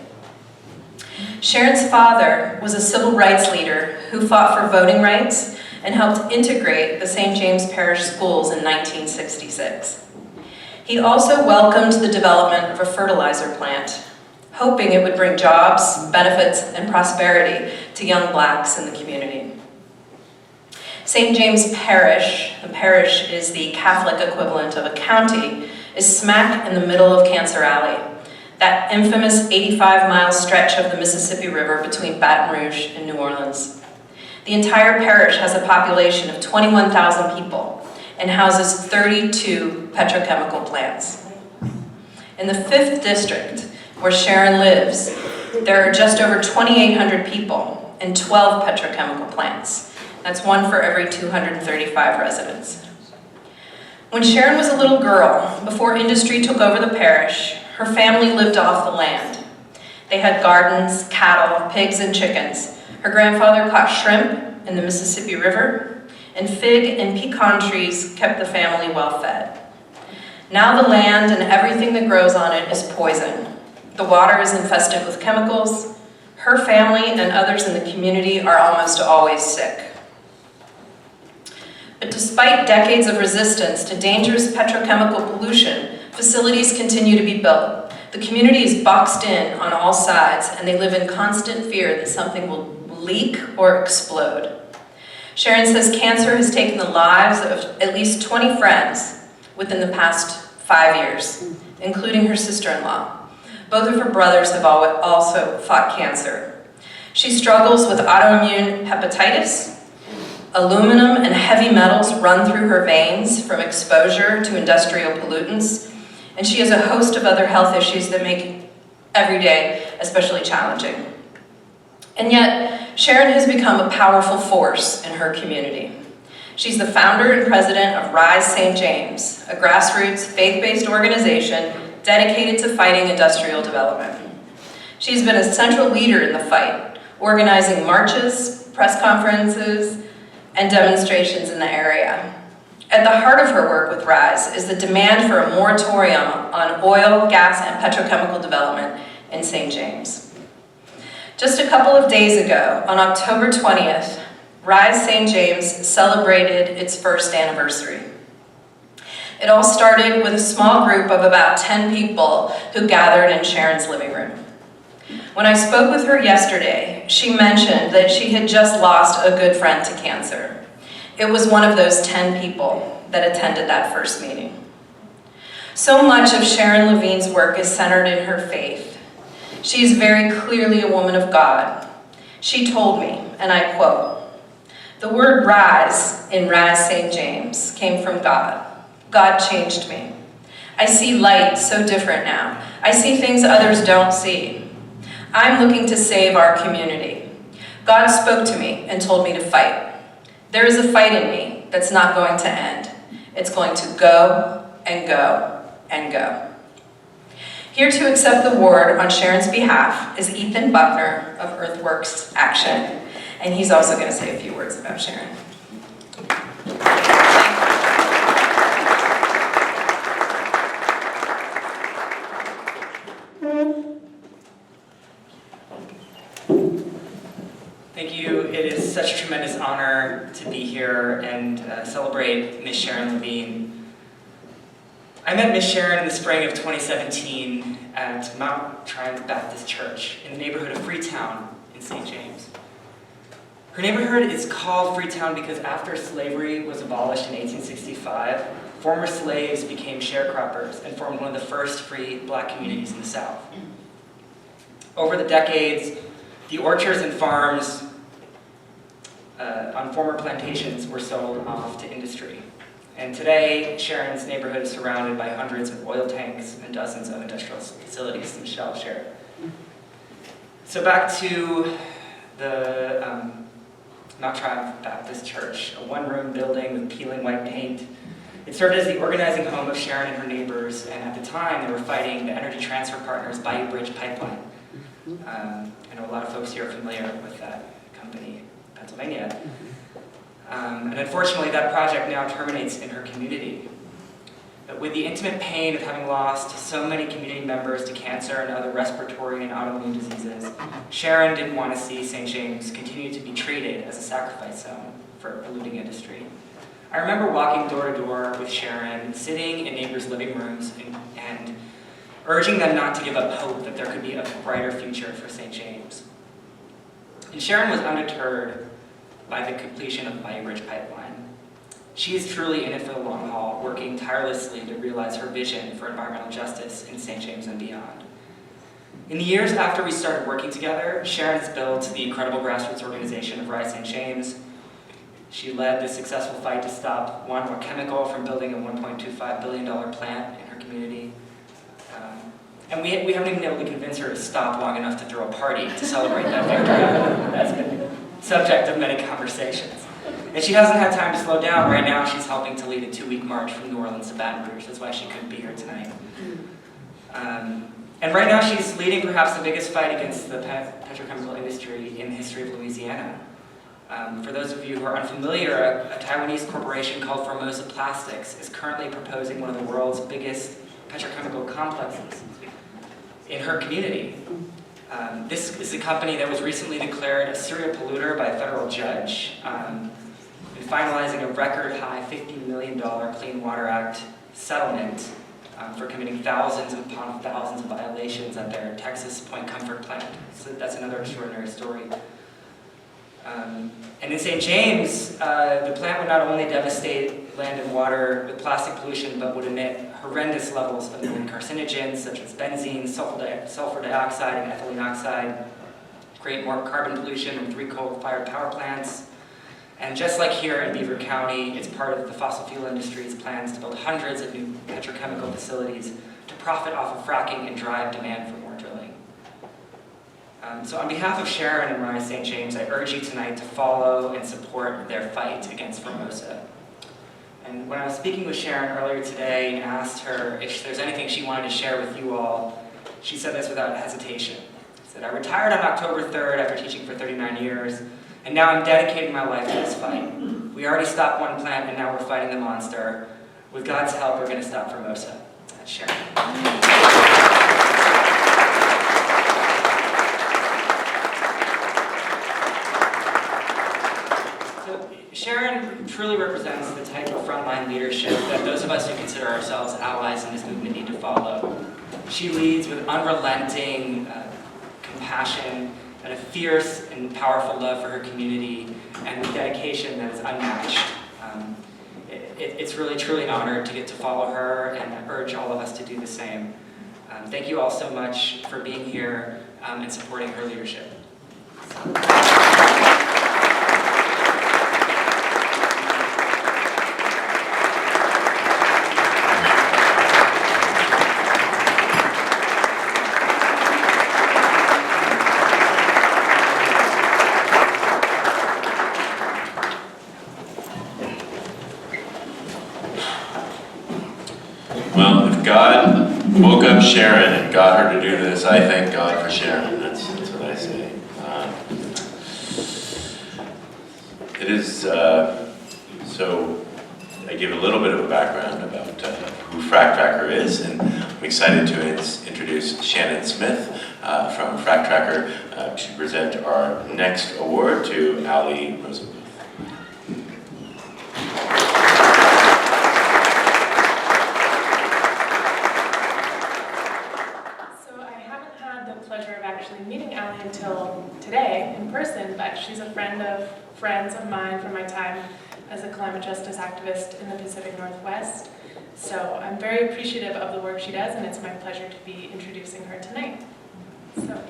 Sharon's father was a civil rights leader who fought for voting rights and helped integrate the St. James Parish schools in 1966. He also welcomed the development of a fertilizer plant, hoping it would bring jobs, benefits, and prosperity to young blacks in the community. St. James Parish, the parish is the Catholic equivalent of a county, is smack in the middle of Cancer Alley, that infamous 85-mile stretch of the Mississippi River between Baton Rouge and New Orleans. The entire parish has a population of 21,000 people and houses 32 petrochemical plants. In the 5th district, where Sharon lives, there are just over 2,800 people and 12 petrochemical plants. That's 1 for every 235 residents. When Sharon was a little girl, before industry took over the parish, her family lived off the land. They had gardens, cattle, pigs, and chickens. Her grandfather caught shrimp in the Mississippi River, and fig and pecan trees kept the family well fed. Now the land and everything that grows on it is poison. The water is infested with chemicals. Her family and others in the community are almost always sick. But despite decades of resistance to dangerous petrochemical pollution, facilities continue to be built. The community is boxed in on all sides, and they live in constant fear that something will leak or explode. Sharon says cancer has taken the lives of at least 20 friends within the past 5 years, including her sister-in-law. Both of her brothers have also fought cancer. She struggles with autoimmune hepatitis. Aluminum and heavy metals run through her veins from exposure to industrial pollutants, and she has a host of other health issues that make every day especially challenging. And yet, Sharon has become a powerful force in her community. She's the founder and president of Rise St. James, a grassroots, faith-based organization dedicated to fighting industrial development. She's been a central leader in the fight, organizing marches, press conferences, and demonstrations in the area. At the heart of her work with Rise is the demand for a moratorium on oil, gas, and petrochemical development in St. James. Just a couple of days ago, on October 20th, Rise St. James celebrated its first anniversary. It all started with a small group of about 10 people who gathered in Sharon's living room. When I spoke with her yesterday, she mentioned that she had just lost a good friend to cancer. It was one of those 10 people that attended that first meeting. So much of Sharon Lavigne's work is centered in her faith. She is very clearly a woman of God. She told me, and I quote, "The word rise in Rise St. James came from God. God changed me. I see light so different now. I see things others don't see. I'm looking to save our community. God spoke to me and told me to fight. There is a fight in me that's not going to end. It's going to go and go and go." Here to accept the award on Sharon's behalf is Ethan Buckner of Earthworks Action, and he's also going to say a few words about Sharon. Thank you. It is such a tremendous honor to be here and celebrate Miss Sharon Lavigne. I met Miss Sharon in the spring of 2017 at Mount Triumph Baptist Church in the neighborhood of Freetown in St. James. Her neighborhood is called Freetown because after slavery was abolished in 1865, former slaves became sharecroppers and formed one of the first free black communities in the South. Over the decades, the orchards and farms on former plantations were sold off to industry. And today, Sharon's neighborhood is surrounded by hundreds of oil tanks and dozens of industrial facilities, as Michelle shared. So back to the Mount Triumph Baptist Church, a one-room building with peeling white paint. It served as the organizing home of Sharon and her neighbors, and at the time, they were fighting the Energy Transfer Partners Bayou Bridge pipeline. I know a lot of folks here are familiar with that company in Pennsylvania. And unfortunately, that project now terminates in her community. But with the intimate pain of having lost so many community members to cancer and other respiratory and autoimmune diseases, Sharon didn't want to see St. James continue to be treated as a sacrifice zone for a polluting industry. I remember walking door to door with Sharon, sitting in neighbors' living rooms and urging them not to give up hope that there could be a brighter future for St. James. And Sharon was undeterred by the completion of the Bayou Bridge pipeline. She is truly in it for the long haul, working tirelessly to realize her vision for environmental justice in St. James and beyond. In the years after we started working together, Sharon has built the incredible grassroots organization of Rise St. James. She led the successful fight to stop Wanhua Chemical from building a $1.25 billion plant in her community. And we haven't even been able to convince her to stop long enough to throw a party to celebrate that victory. That's been subject of many conversations. And she hasn't had time to slow down. Right now, she's helping to lead a 2-week march from New Orleans to Baton Rouge. That's why she couldn't be here tonight. And right now, she's leading perhaps the biggest fight against the petrochemical industry in the history of Louisiana. For those of you who are unfamiliar, a Taiwanese corporation called Formosa Plastics is currently proposing one of the world's biggest petrochemical complexes in her community. This is a company that was recently declared a serial polluter by a federal judge, and finalizing a record-high $50 million Clean Water Act settlement for committing thousands upon thousands of violations at their Texas Point Comfort plant. So that's another extraordinary story. And in St. James, the plant would not only devastate land and water with plastic pollution, but would emit horrendous levels of known carcinogens such as benzene, sulfur dioxide, and ethylene oxide, create more carbon pollution from 3 coal-fired power plants. And just like here in Beaver County, it's part of the fossil fuel industry's plans to build hundreds of new petrochemical facilities to profit off of fracking and drive demand for more drilling. So on behalf of Sharon and Rise St. James, I urge you tonight to follow and support their fight against Formosa. And when I was speaking with Sharon earlier today and asked her if there's anything she wanted to share with you all, she said this without hesitation. She said, "I retired on October 3rd after teaching for 39 years, and now I'm dedicating my life to this fight. We already stopped one plant, and now we're fighting the monster. With God's help, we're going to stop Formosa." That's Sharon. Sharon truly represents the type of frontline leadership that those of us who consider ourselves allies in this movement need to follow. She leads with unrelenting compassion and a fierce and powerful love for her community and with dedication that is unmatched. It's really truly an honor to get to follow her, and I urge all of us to do the same. Thank you all so much for being here and supporting her leadership. Well, if God woke up Sharon and got her to do this, I thank God for Sharon. That's what I say. It is, so I give a little bit of a background about who Frack Tracker is, and I'm excited to introduce Shannon Smith from Frack Tracker to present our next award to Allie, Rosenbluth. Meeting Allie until today in person, but she's a friend of friends of mine from my time as a climate justice activist in the Pacific Northwest. So I'm very appreciative of the work she does, and it's my pleasure to be introducing her tonight. So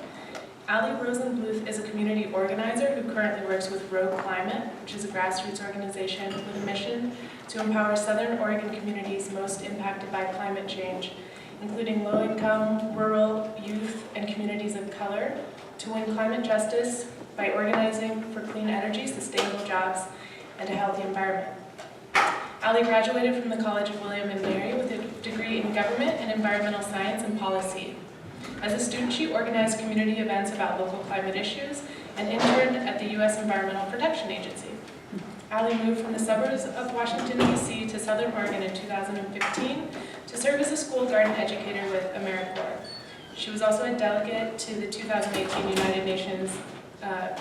Allie Rosenbluth is a community organizer who currently works with Rogue Climate, which is a grassroots organization with a mission to empower Southern Oregon communities most impacted by climate change, including low-income, rural, youth, and communities of color, to win climate justice by organizing for clean energy, sustainable jobs, and a healthy environment. Allie graduated from the College of William and Mary with a degree in government and environmental science and policy. As a student, she organized community events about local climate issues and interned at the U.S. Environmental Protection Agency. Allie moved from the suburbs of Washington, D.C. to Southern Oregon in 2015 to serve as a school garden educator with AmeriCorps. She was also a delegate to the 2018 United Nations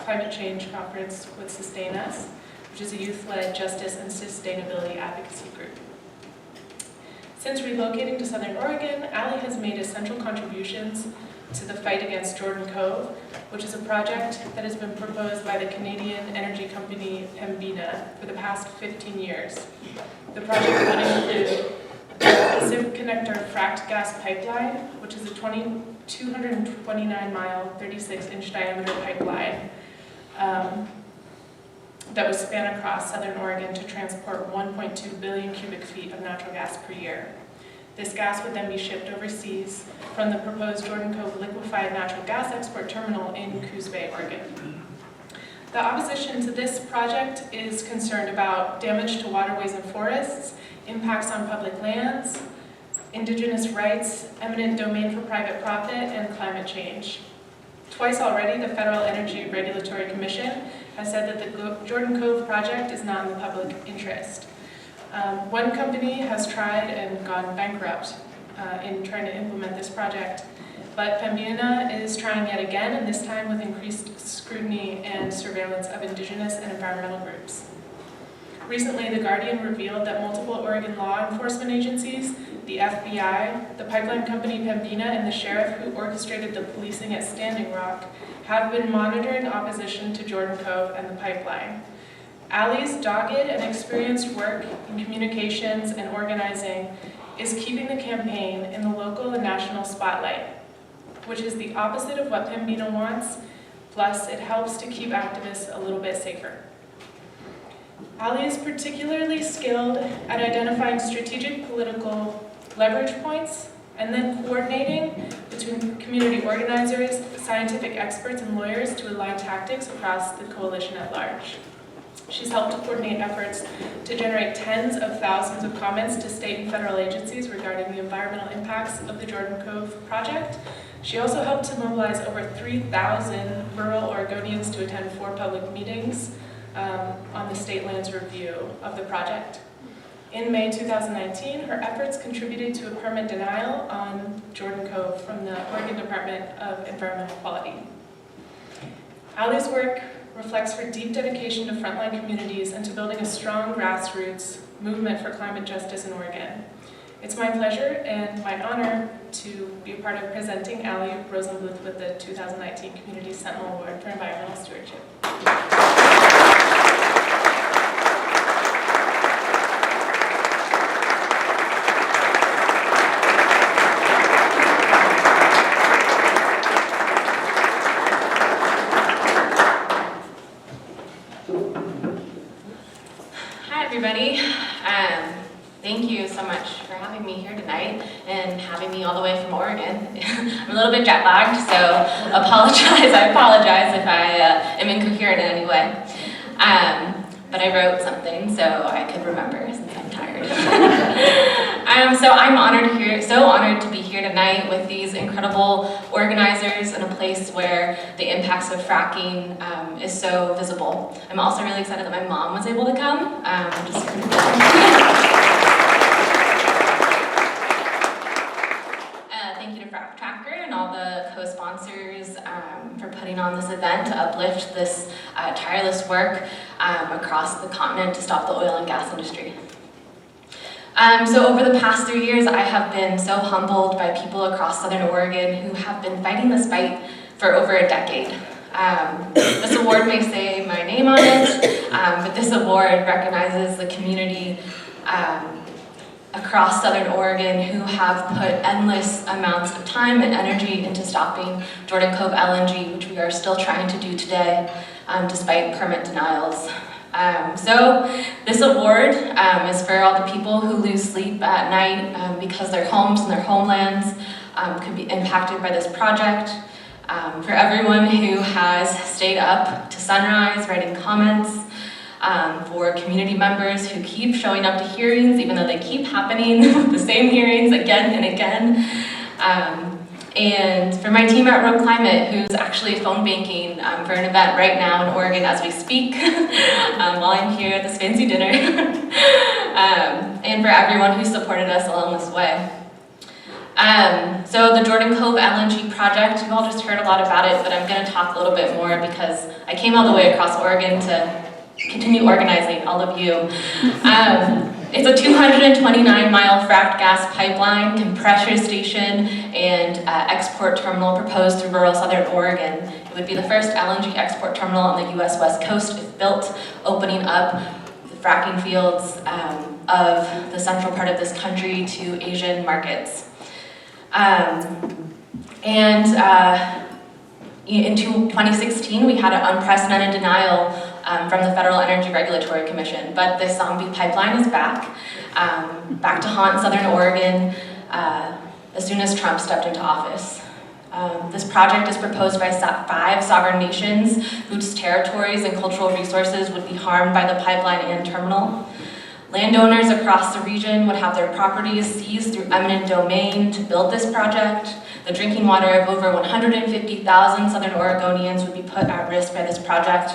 Climate Change Conference with Sustain Us, which is a youth-led justice and sustainability advocacy group. Since relocating to Southern Oregon, Allie has made essential contributions to the fight against Jordan Cove, which is a project that has been proposed by the Canadian energy company Pembina for the past 15 years. The project would include the Pacific Connector fracked gas pipeline, which is a 229-mile, 36-inch diameter pipeline that would span across Southern Oregon to transport 1.2 billion cubic feet of natural gas per year. This gas would then be shipped overseas from the proposed Jordan Cove liquefied natural gas export terminal in Coos Bay, Oregon. The opposition to this project is concerned about damage to waterways and forests, impacts on public lands, indigenous rights, eminent domain for private profit, and climate change. Twice already, the Federal Energy Regulatory Commission has said that the Jordan Cove project is not in the public interest. One company has tried and gone bankrupt in trying to implement this project, but Pembina is trying yet again, and this time with increased scrutiny and surveillance of indigenous and environmental groups. Recently, The Guardian revealed that multiple Oregon law enforcement agencies, the FBI, the pipeline company Pembina, and the sheriff who orchestrated the policing at Standing Rock have been monitoring opposition to Jordan Cove and the pipeline. Allie's dogged and experienced work in communications and organizing is keeping the campaign in the local and national spotlight, which is the opposite of what Pembina wants, plus it helps to keep activists a little bit safer. Allie is particularly skilled at identifying strategic political leverage points and then coordinating between community organizers, scientific experts, and lawyers to align tactics across the coalition at large. She's helped to coordinate efforts to generate tens of thousands of comments to state and federal agencies regarding the environmental impacts of the Jordan Cove project. She also helped to mobilize over 3,000 rural Oregonians to attend 4 public meetings on the state lands review of the project. In May 2019, her efforts contributed to a permit denial on Jordan Cove from the Oregon Department of Environmental Quality. Allie's work reflects her deep dedication to frontline communities and to building a strong grassroots movement for climate justice in Oregon. It's my pleasure and my honor to be a part of presenting Allie Rosenbluth with the 2019 Community Sentinel Award for Environmental Stewardship. Everybody. Thank you so much for having me here tonight and having me all the way from Oregon. I'm a little bit jet lagged, so I apologize if I am incoherent in any way. But I wrote something so I could remember since I'm tired. So I'm so honored to be here tonight with these incredible organizers in a place where the impacts of fracking is so visible. I'm also really excited that my mom was able to come. Thank you to Frack Tracker and all the co-sponsors for putting on this event to uplift this tireless work across the continent to stop the oil and gas industry. So over the past 3 years, I have been so humbled by people across Southern Oregon who have been fighting this fight for over a decade. This award may say my name on it, but this award recognizes the community across Southern Oregon who have put endless amounts of time and energy into stopping Jordan Cove LNG, which we are still trying to do today, despite permit denials. So this award is for all the people who lose sleep at night because their homes and their homelands could be impacted by this project. For everyone who has stayed up to sunrise, writing comments, for community members who keep showing up to hearings, even though they keep happening, the same hearings again and again. And for my team at Rogue Climate, who's actually phone banking for an event right now in Oregon as we speak, while I'm here at this fancy dinner. And for everyone who supported us along this way. So the Jordan Cove LNG project, you've all just heard a lot about it, but I'm going to talk a little bit more because I came all the way across Oregon to continue organizing all of you. It's a 229-mile fracked gas pipeline, compression station, and export terminal proposed through rural Southern Oregon. It would be the first LNG export terminal on the U.S. West Coast if built, opening up the fracking fields of the central part of this country to Asian markets. In 2016, we had an unprecedented denial from the Federal Energy Regulatory Commission, but this zombie pipeline is back to haunt Southern Oregon as soon as Trump stepped into office. This project is proposed by 5 sovereign nations whose territories and cultural resources would be harmed by the pipeline and terminal. Landowners across the region would have their properties seized through eminent domain to build this project. The drinking water of over 150,000 Southern Oregonians would be put at risk by this project,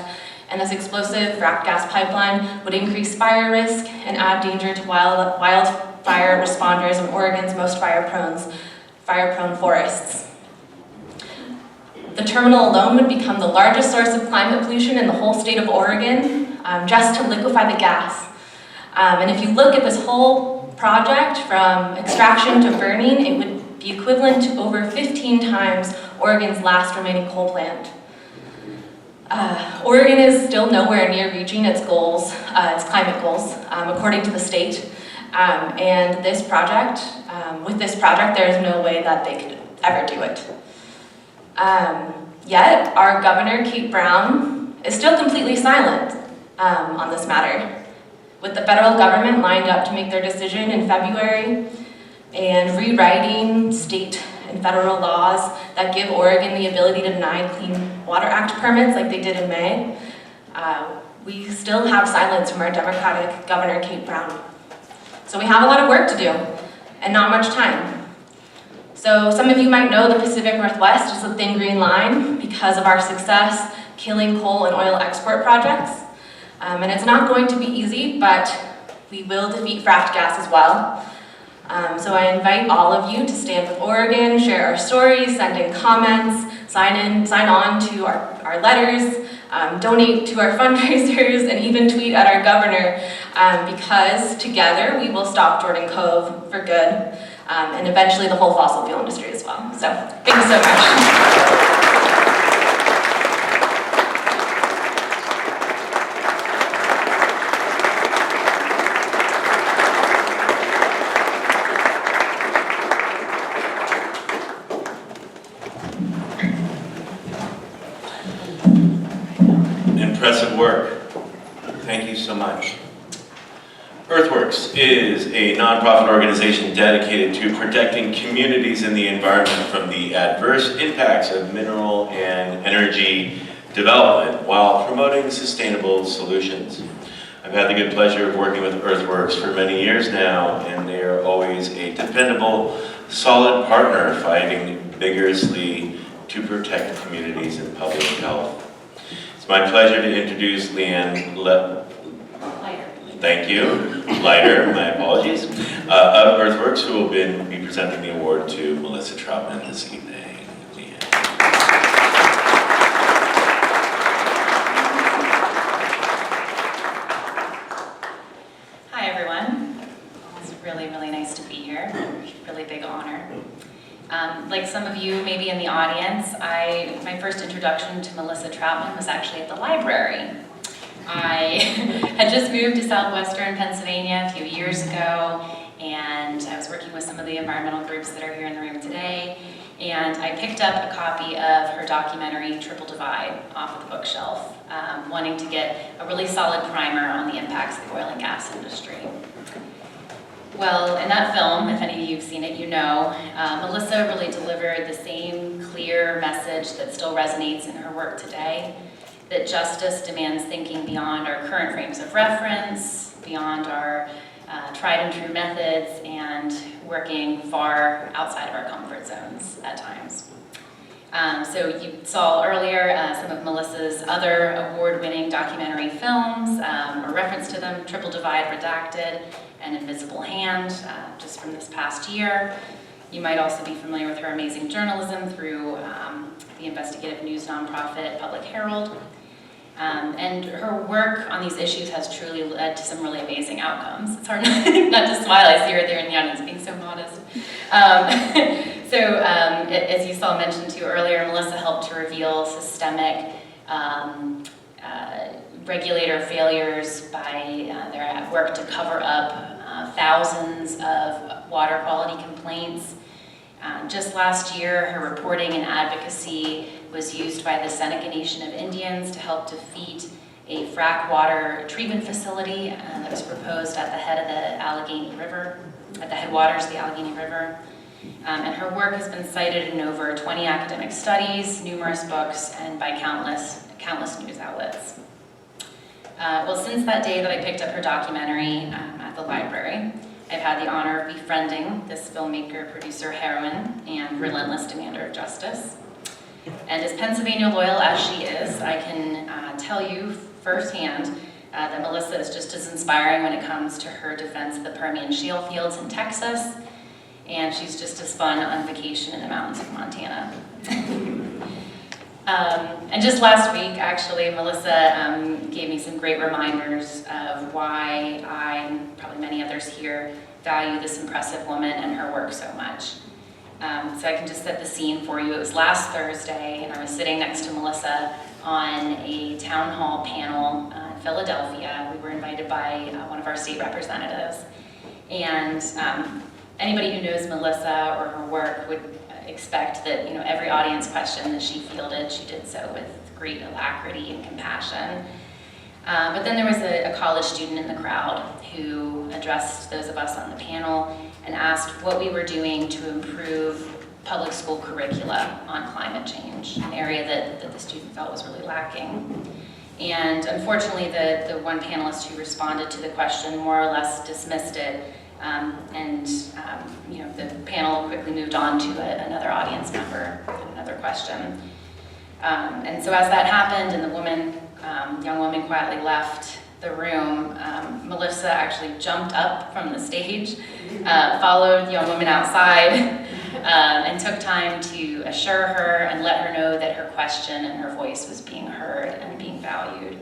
and this explosive fracked gas pipeline would increase fire risk and add danger to wildfire responders in Oregon's most fire-prone forests. The terminal alone would become the largest source of climate pollution in the whole state of Oregon, just to liquefy the gas. And if you look at this whole project from extraction to burning, it would be equivalent to over 15 times Oregon's last remaining coal plant. Oregon is still nowhere near reaching its goals, its climate goals, according to the state. And this project, with this project, there is no way that they could ever do it. Yet, our governor, Kate Brown, is still completely silent on this matter. With the federal government lined up to make their decision in February and rewriting state and federal laws that give Oregon the ability to deny Clean Water Act permits like they did in May, we still have silence from our Democratic Governor, Kate Brown. So we have a lot of work to do and not much time. So some of you might know the Pacific Northwest is a thin green line because of our success killing coal and oil export projects. And it's not going to be easy, but we will defeat fracked gas as well. So I invite all of you to stand with Oregon, share our stories, send in comments, sign on to our letters, donate to our fundraisers, and even tweet at our governor, because together we will stop Jordan Cove for good, and eventually the whole fossil fuel industry as well. So thank you so much. Impressive work. Thank you so much. Earthworks is a nonprofit organization dedicated to protecting communities and the environment from the adverse impacts of mineral and energy development while promoting sustainable solutions. I've had the good pleasure of working with Earthworks for many years now, and they are always a dependable, solid partner fighting vigorously to protect communities and public health. It's my pleasure to introduce thank you, Lighter, my apologies, of Earthworks, who will be presenting the award to Melissa Troutman this evening. Hi everyone, it's really, really nice to be here, really big honor. Like some of you maybe in the audience, my first introduction to Melissa Troutman was actually at the library. I had just moved to southwestern Pennsylvania a few years ago, and I was working with some of the environmental groups that are here in the room today, and I picked up a copy of her documentary, Triple Divide, off of the bookshelf, wanting to get a really solid primer on the impacts of the oil and gas industry. Well, in that film, if any of you have seen it, you know, Melissa really delivered the same clear message that still resonates in her work today, that justice demands thinking beyond our current frames of reference, beyond our tried and true methods, and working far outside of our comfort zones at times. So you saw earlier some of Melissa's other award-winning documentary films, a reference to them, Triple Divide Redacted, and Invisible Hand, just from this past year. You might also be familiar with her amazing journalism through the investigative news nonprofit Public Herald. And her work on these issues has truly led to some really amazing outcomes. It's hard not to smile. I see her there in the audience being so modest. As you saw mentioned to earlier, Melissa helped to reveal systemic regulator failures by their work to cover up thousands of water quality complaints. Just last year, her reporting and advocacy was used by the Seneca Nation of Indians to help defeat a frack water treatment facility that was proposed at the head of the Allegheny River, at the headwaters of the Allegheny River. And her work has been cited in over 20 academic studies, numerous books, and by countless news outlets. Well, since that day that I picked up her documentary at the library, I've had the honor of befriending this filmmaker, producer, heroine, and relentless demander of justice. And as Pennsylvania loyal as she is, I can tell you firsthand that Melissa is just as inspiring when it comes to her defense of the Permian shale fields in Texas, and she's just as fun on vacation in the mountains of Montana. And just last week, actually, Melissa gave me some great reminders of why I, and probably many others here, value this impressive woman and her work so much. So I can just set the scene for you. It was last Thursday, and I was sitting next to Melissa on a town hall panel in Philadelphia. We were invited by one of our state representatives. And anybody who knows Melissa or her work would expect that, you know, every audience question that she fielded, she did so with great alacrity and compassion. But then there was a college student in the crowd who addressed those of us on the panel and asked what we were doing to improve public school curricula on climate change, an area that the student felt was really lacking. And unfortunately, the one panelist who responded to the question more or less dismissed it. You know, the panel quickly moved on to another audience member and another question. And so as that happened and the young woman quietly left the room, Melissa actually jumped up from the stage, followed the young woman outside, and took time to assure her and let her know that her question and her voice was being heard and being valued.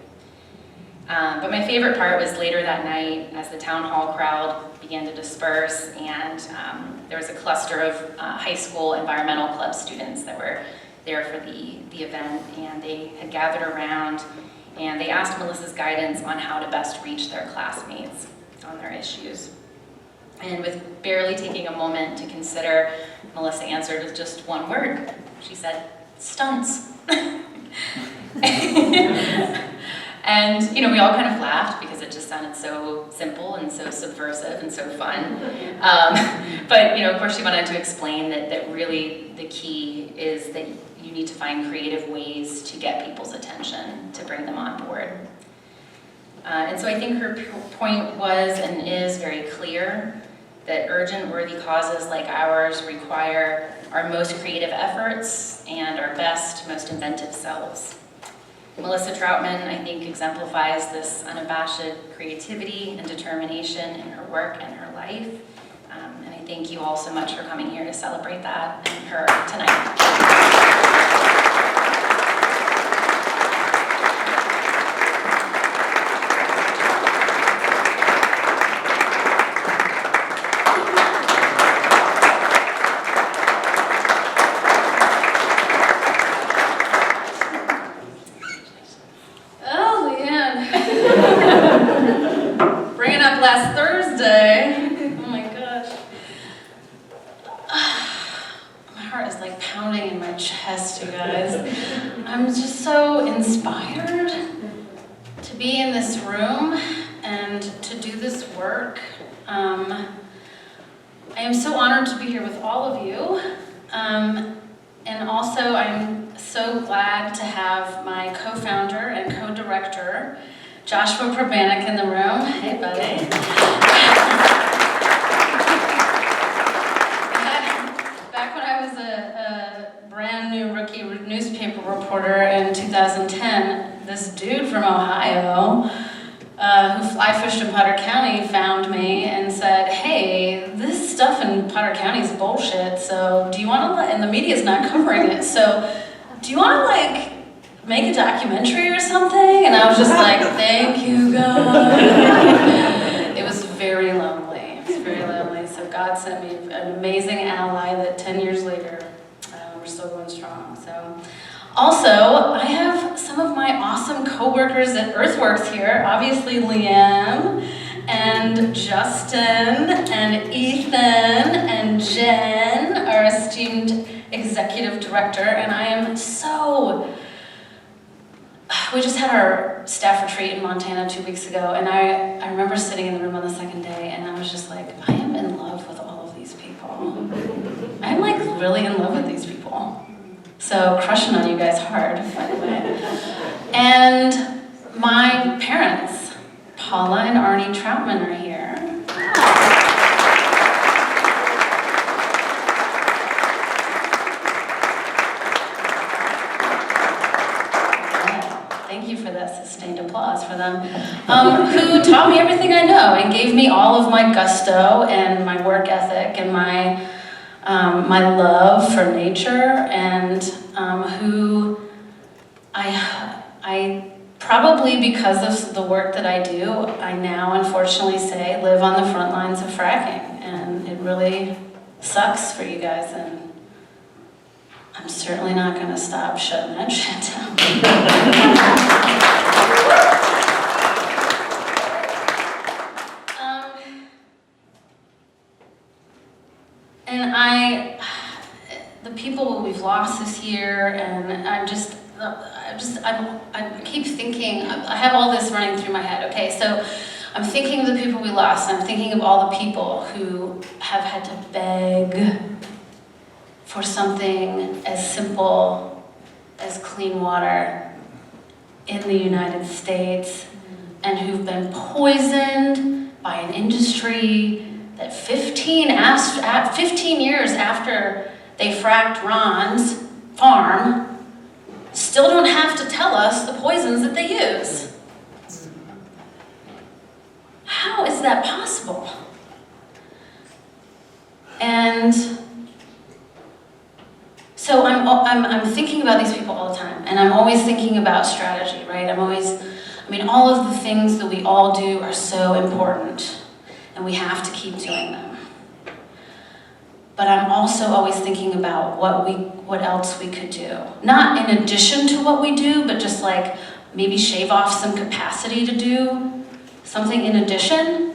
But my favorite part was later that night as the town hall crowd began to disperse, and there was a cluster of high school environmental club students that were there for the event, and they had gathered around and they asked Melissa's guidance on how to best reach their classmates on their issues. And with barely taking a moment to consider, Melissa answered with just one word. She said, "Stunts." And, you know, we all kind of laughed because it just sounded so simple and so subversive and so fun. But, you know, of course she went on to explain that really the key is that you need to find creative ways to get people's attention, to bring them on board. And so I think her point was and is very clear that urgent, worthy causes like ours require our most creative efforts and our best, most inventive selves. Melissa Troutman, I think, exemplifies this unabashed creativity and determination in her work and her life. And I thank you all so much for coming here to celebrate that and her tonight. Last Thursday. Oh my gosh. My heart is like pounding in my chest, you guys. I'm just so inspired to be in this room and to do this work. I am so honored to be here with all of you. And also I'm so glad to have my co-founder and co-director, Joshua Probanek, in the room. Hey, buddy. Back when I was a brand new rookie newspaper reporter in 2010, this dude from Ohio who fly fished in Potter County found me and said, "Hey, this stuff in Potter County is bullshit, so do you want to, and the media's not covering it, so do you want to like make a documentary or something?" And I was just like, "Thank you, God." It was very lonely. It was very lonely. So God sent me an amazing ally that 10 years later, we're still going strong. So, also, I have some of my awesome coworkers at Earthworks here. Obviously, Liam and Justin and Ethan and Jen, our esteemed executive director, and I am so. We just had our staff retreat in Montana 2 weeks ago, and I remember sitting in the room on the second day, and I was just like, I am in love with all of these people. I'm like really in love with these people. So crushing on you guys hard, by the way. And my parents, Paula and Arnie Troutman, are here. taught me everything I know and gave me all of my gusto and my work ethic and my love for nature, and who I probably, because of the work that I do, I now unfortunately say live on the front lines of fracking, and it really sucks for you guys, and I'm certainly not going to stop shutting that shit down. And the people we've lost this year, and I keep thinking, I have all this running through my head. Okay, so I'm thinking of the people we lost, and I'm thinking of all the people who have had to beg for something as simple as clean water in the United States, and who've been poisoned by an industry that 15 years after they fracked Ron's farm, still don't have to tell us the poisons that they use. How is that possible? And so I'm thinking about these people all the time, and I'm always thinking about strategy, right? All of the things that we all do are so important, and we have to keep doing them. But I'm also always thinking about what else we could do. Not in addition to what we do, but just like maybe shave off some capacity to do something in addition,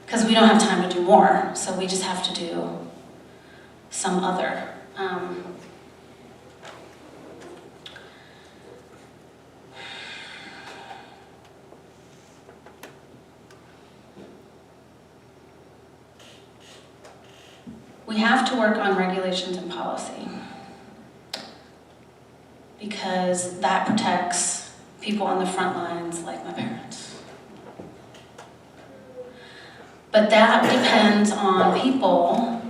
because we don't have time to do more, so we just have to do some other. We have to work on regulations and policy, because that protects people on the front lines like my parents. But that depends on people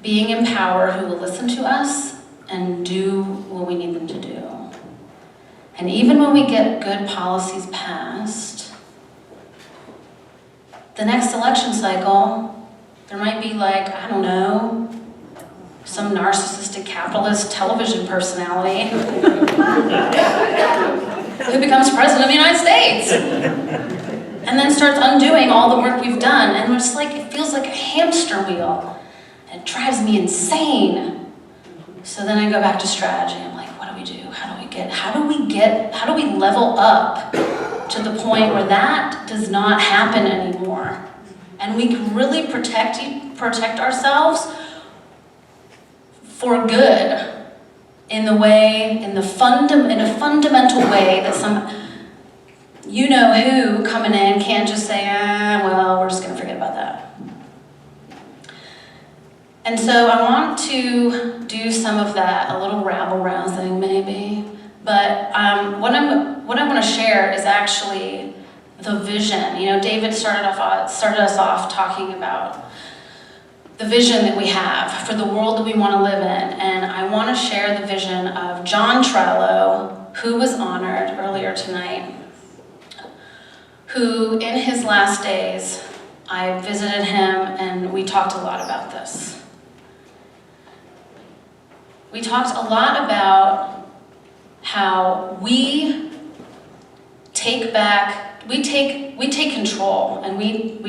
being in power who will listen to us and do what we need them to do. And even when we get good policies passed, the next election cycle, there might be like, I don't know, some narcissistic capitalist television personality who becomes president of the United States and then starts undoing all the work we've done. And it's like, it feels like a hamster wheel. And it drives me insane. So then I go back to strategy. I'm like, what do we do? How do we level up to the point where that does not happen anymore? And we can really protect ourselves for good in a fundamental way that some you-know-who coming in can't just say, well, we're just going to forget about that. And so I want to do some of that, a little rabble-rousing maybe, but what I'm going to share is actually the vision. David started us off talking about the vision that we have for the world that we want to live in, and I want to share the vision of John Trello, who was honored earlier tonight, who in his last days, I visited him and we talked a lot about this. We talked a lot about how we take control, and we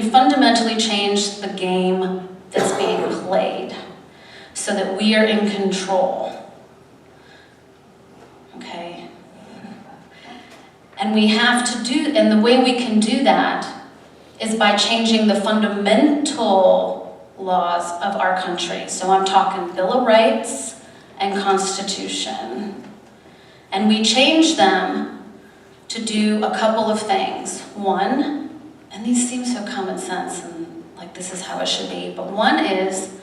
fundamentally change the game that's being played so that we are in control. Okay? And the way we can do that is by changing the fundamental laws of our country. So I'm talking Bill of Rights and Constitution. And we change them to do a couple of things. One, and these seem so common sense and like this is how it should be, but one is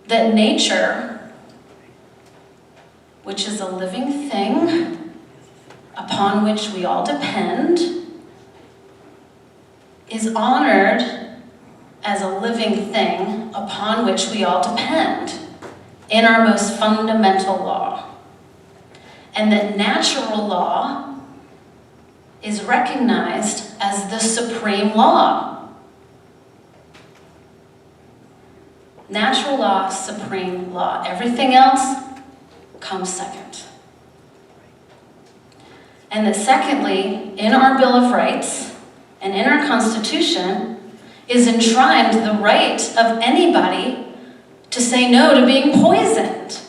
that nature, which is a living thing upon which we all depend, is honored as a living thing upon which we all depend in our most fundamental law. And that natural law is recognized as the supreme law. Natural law, supreme law. Everything else comes second. And that secondly, in our Bill of Rights and in our Constitution is enshrined the right of anybody to say no to being poisoned.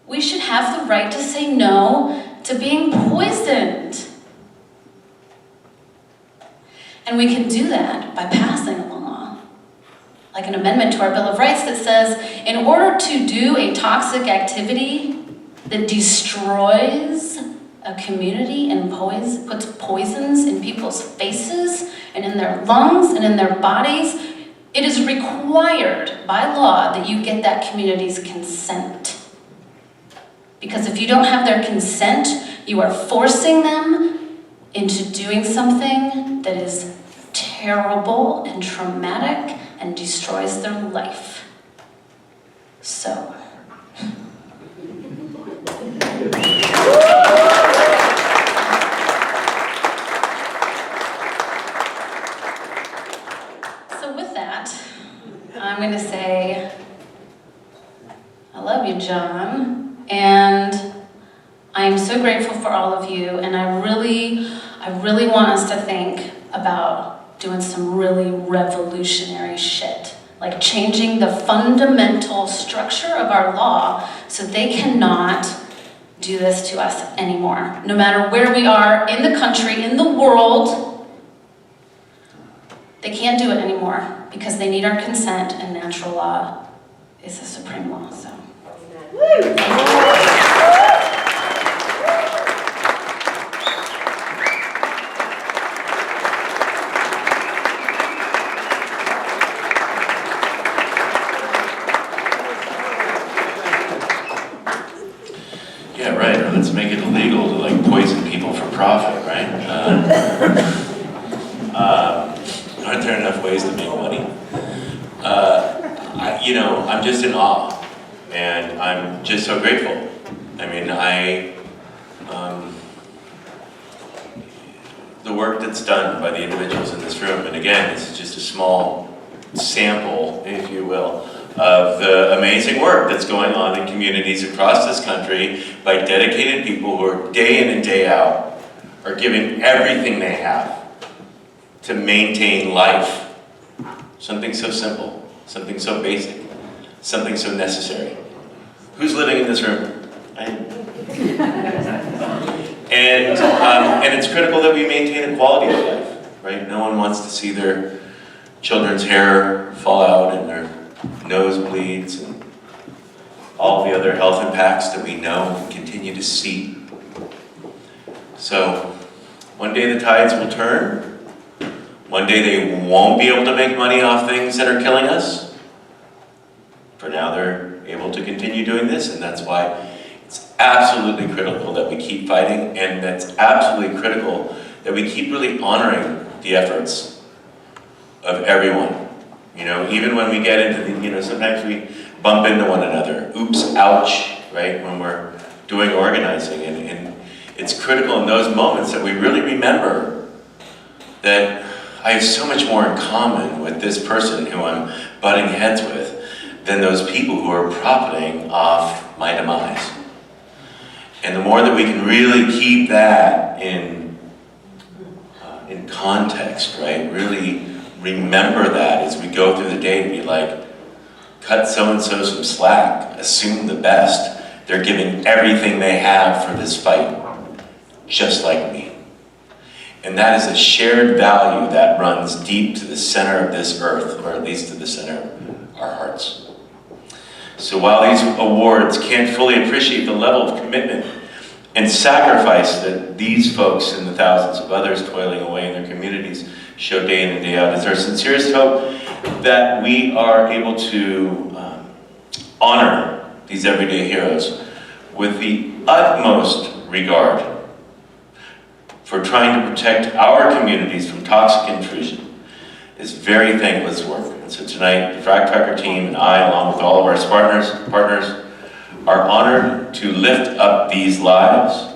We should have the right to say no to being poisoned. And we can do that by passing a law, like an amendment to our Bill of Rights that says, in order to do a toxic activity that destroys a community and puts poisons in people's faces and in their lungs and in their bodies, it is required by law that you get that community's consent. Because if you don't have their consent, you are forcing them into doing something that is terrible and traumatic and destroys their life. So, with that, I'm going to say, I love you, John, and I am so grateful for all of you, and I really want us to think about doing some really revolutionary shit, like changing the fundamental structure of our law so they cannot do this to us anymore. No matter where we are in the country, in the world, they can't do it anymore because they need our consent, and natural law is the supreme law. So. Yeah, right. Or let's make it illegal to like poison people for profit, right? Aren't there enough ways to make money? I'm just in awe, and I'm just so grateful. I mean, the work that's done by the individuals in this room, and again, this is just a small sample, if you will, of the amazing work that's going on in communities across this country by dedicated people who are day in and day out are giving everything they have to maintain life. Something so simple, something so basic, something so necessary. Who's living in this room? I am. And it's critical that we maintain a quality of life, right? No one wants to see their children's hair fall out and their nose bleeds and all the other health impacts that we know and continue to see. So one day the tides will turn. One day they won't be able to make money off things that are killing us. For now they're able to continue doing this, and that's why it's absolutely critical that we keep fighting, and that's absolutely critical that we keep really honoring the efforts of everyone. Even when we get into the, sometimes we bump into one another. Oops, ouch, right? When we're doing organizing. And it's critical in those moments that we really remember that I have so much more in common with this person who I'm butting heads with than those people who are profiting off my demise. And the more that we can really keep that in context, right? Really remember that as we go through the day to be like, cut so-and-so some slack, assume the best. They're giving everything they have for this fight, just like me. And that is a shared value that runs deep to the center of this earth, or at least to the center of our hearts. So while these awards can't fully appreciate the level of commitment and sacrifice that these folks and the thousands of others toiling away in their communities show day in and day out, it's our sincerest hope that we are able to honor these everyday heroes with the utmost regard for trying to protect our communities from toxic intrusion. It's very thankless work. And so tonight, the Frack Tracker team and I, along with all of our partners, are honored to lift up these lives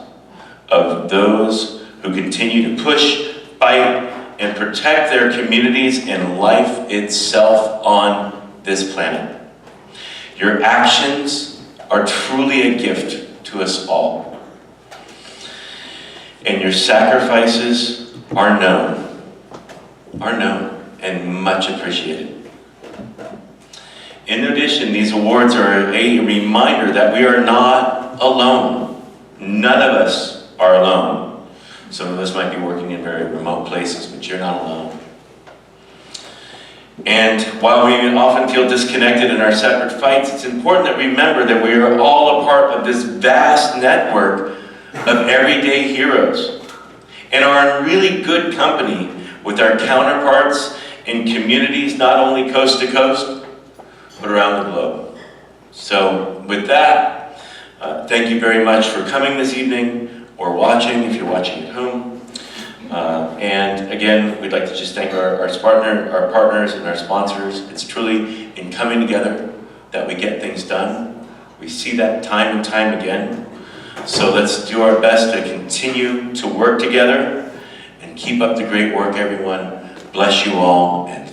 of those who continue to push, fight, and protect their communities and life itself on this planet. Your actions are truly a gift to us all. And your sacrifices are known and much appreciated. In addition, these awards are a reminder that we are not alone. None of us are alone. Some of us might be working in very remote places, but you're not alone. And while we often feel disconnected in our separate fights, it's important that we remember that we are all a part of this vast network of everyday heroes and are in really good company with our counterparts in communities not only coast to coast, but around the globe. So with that, thank you very much for coming this evening or watching if you're watching at home. And again, we'd like to just thank our partners and our sponsors. It's truly in coming together that we get things done. We see that time and time again. So let's do our best to continue to work together and keep up the great work, everyone. Bless you all, and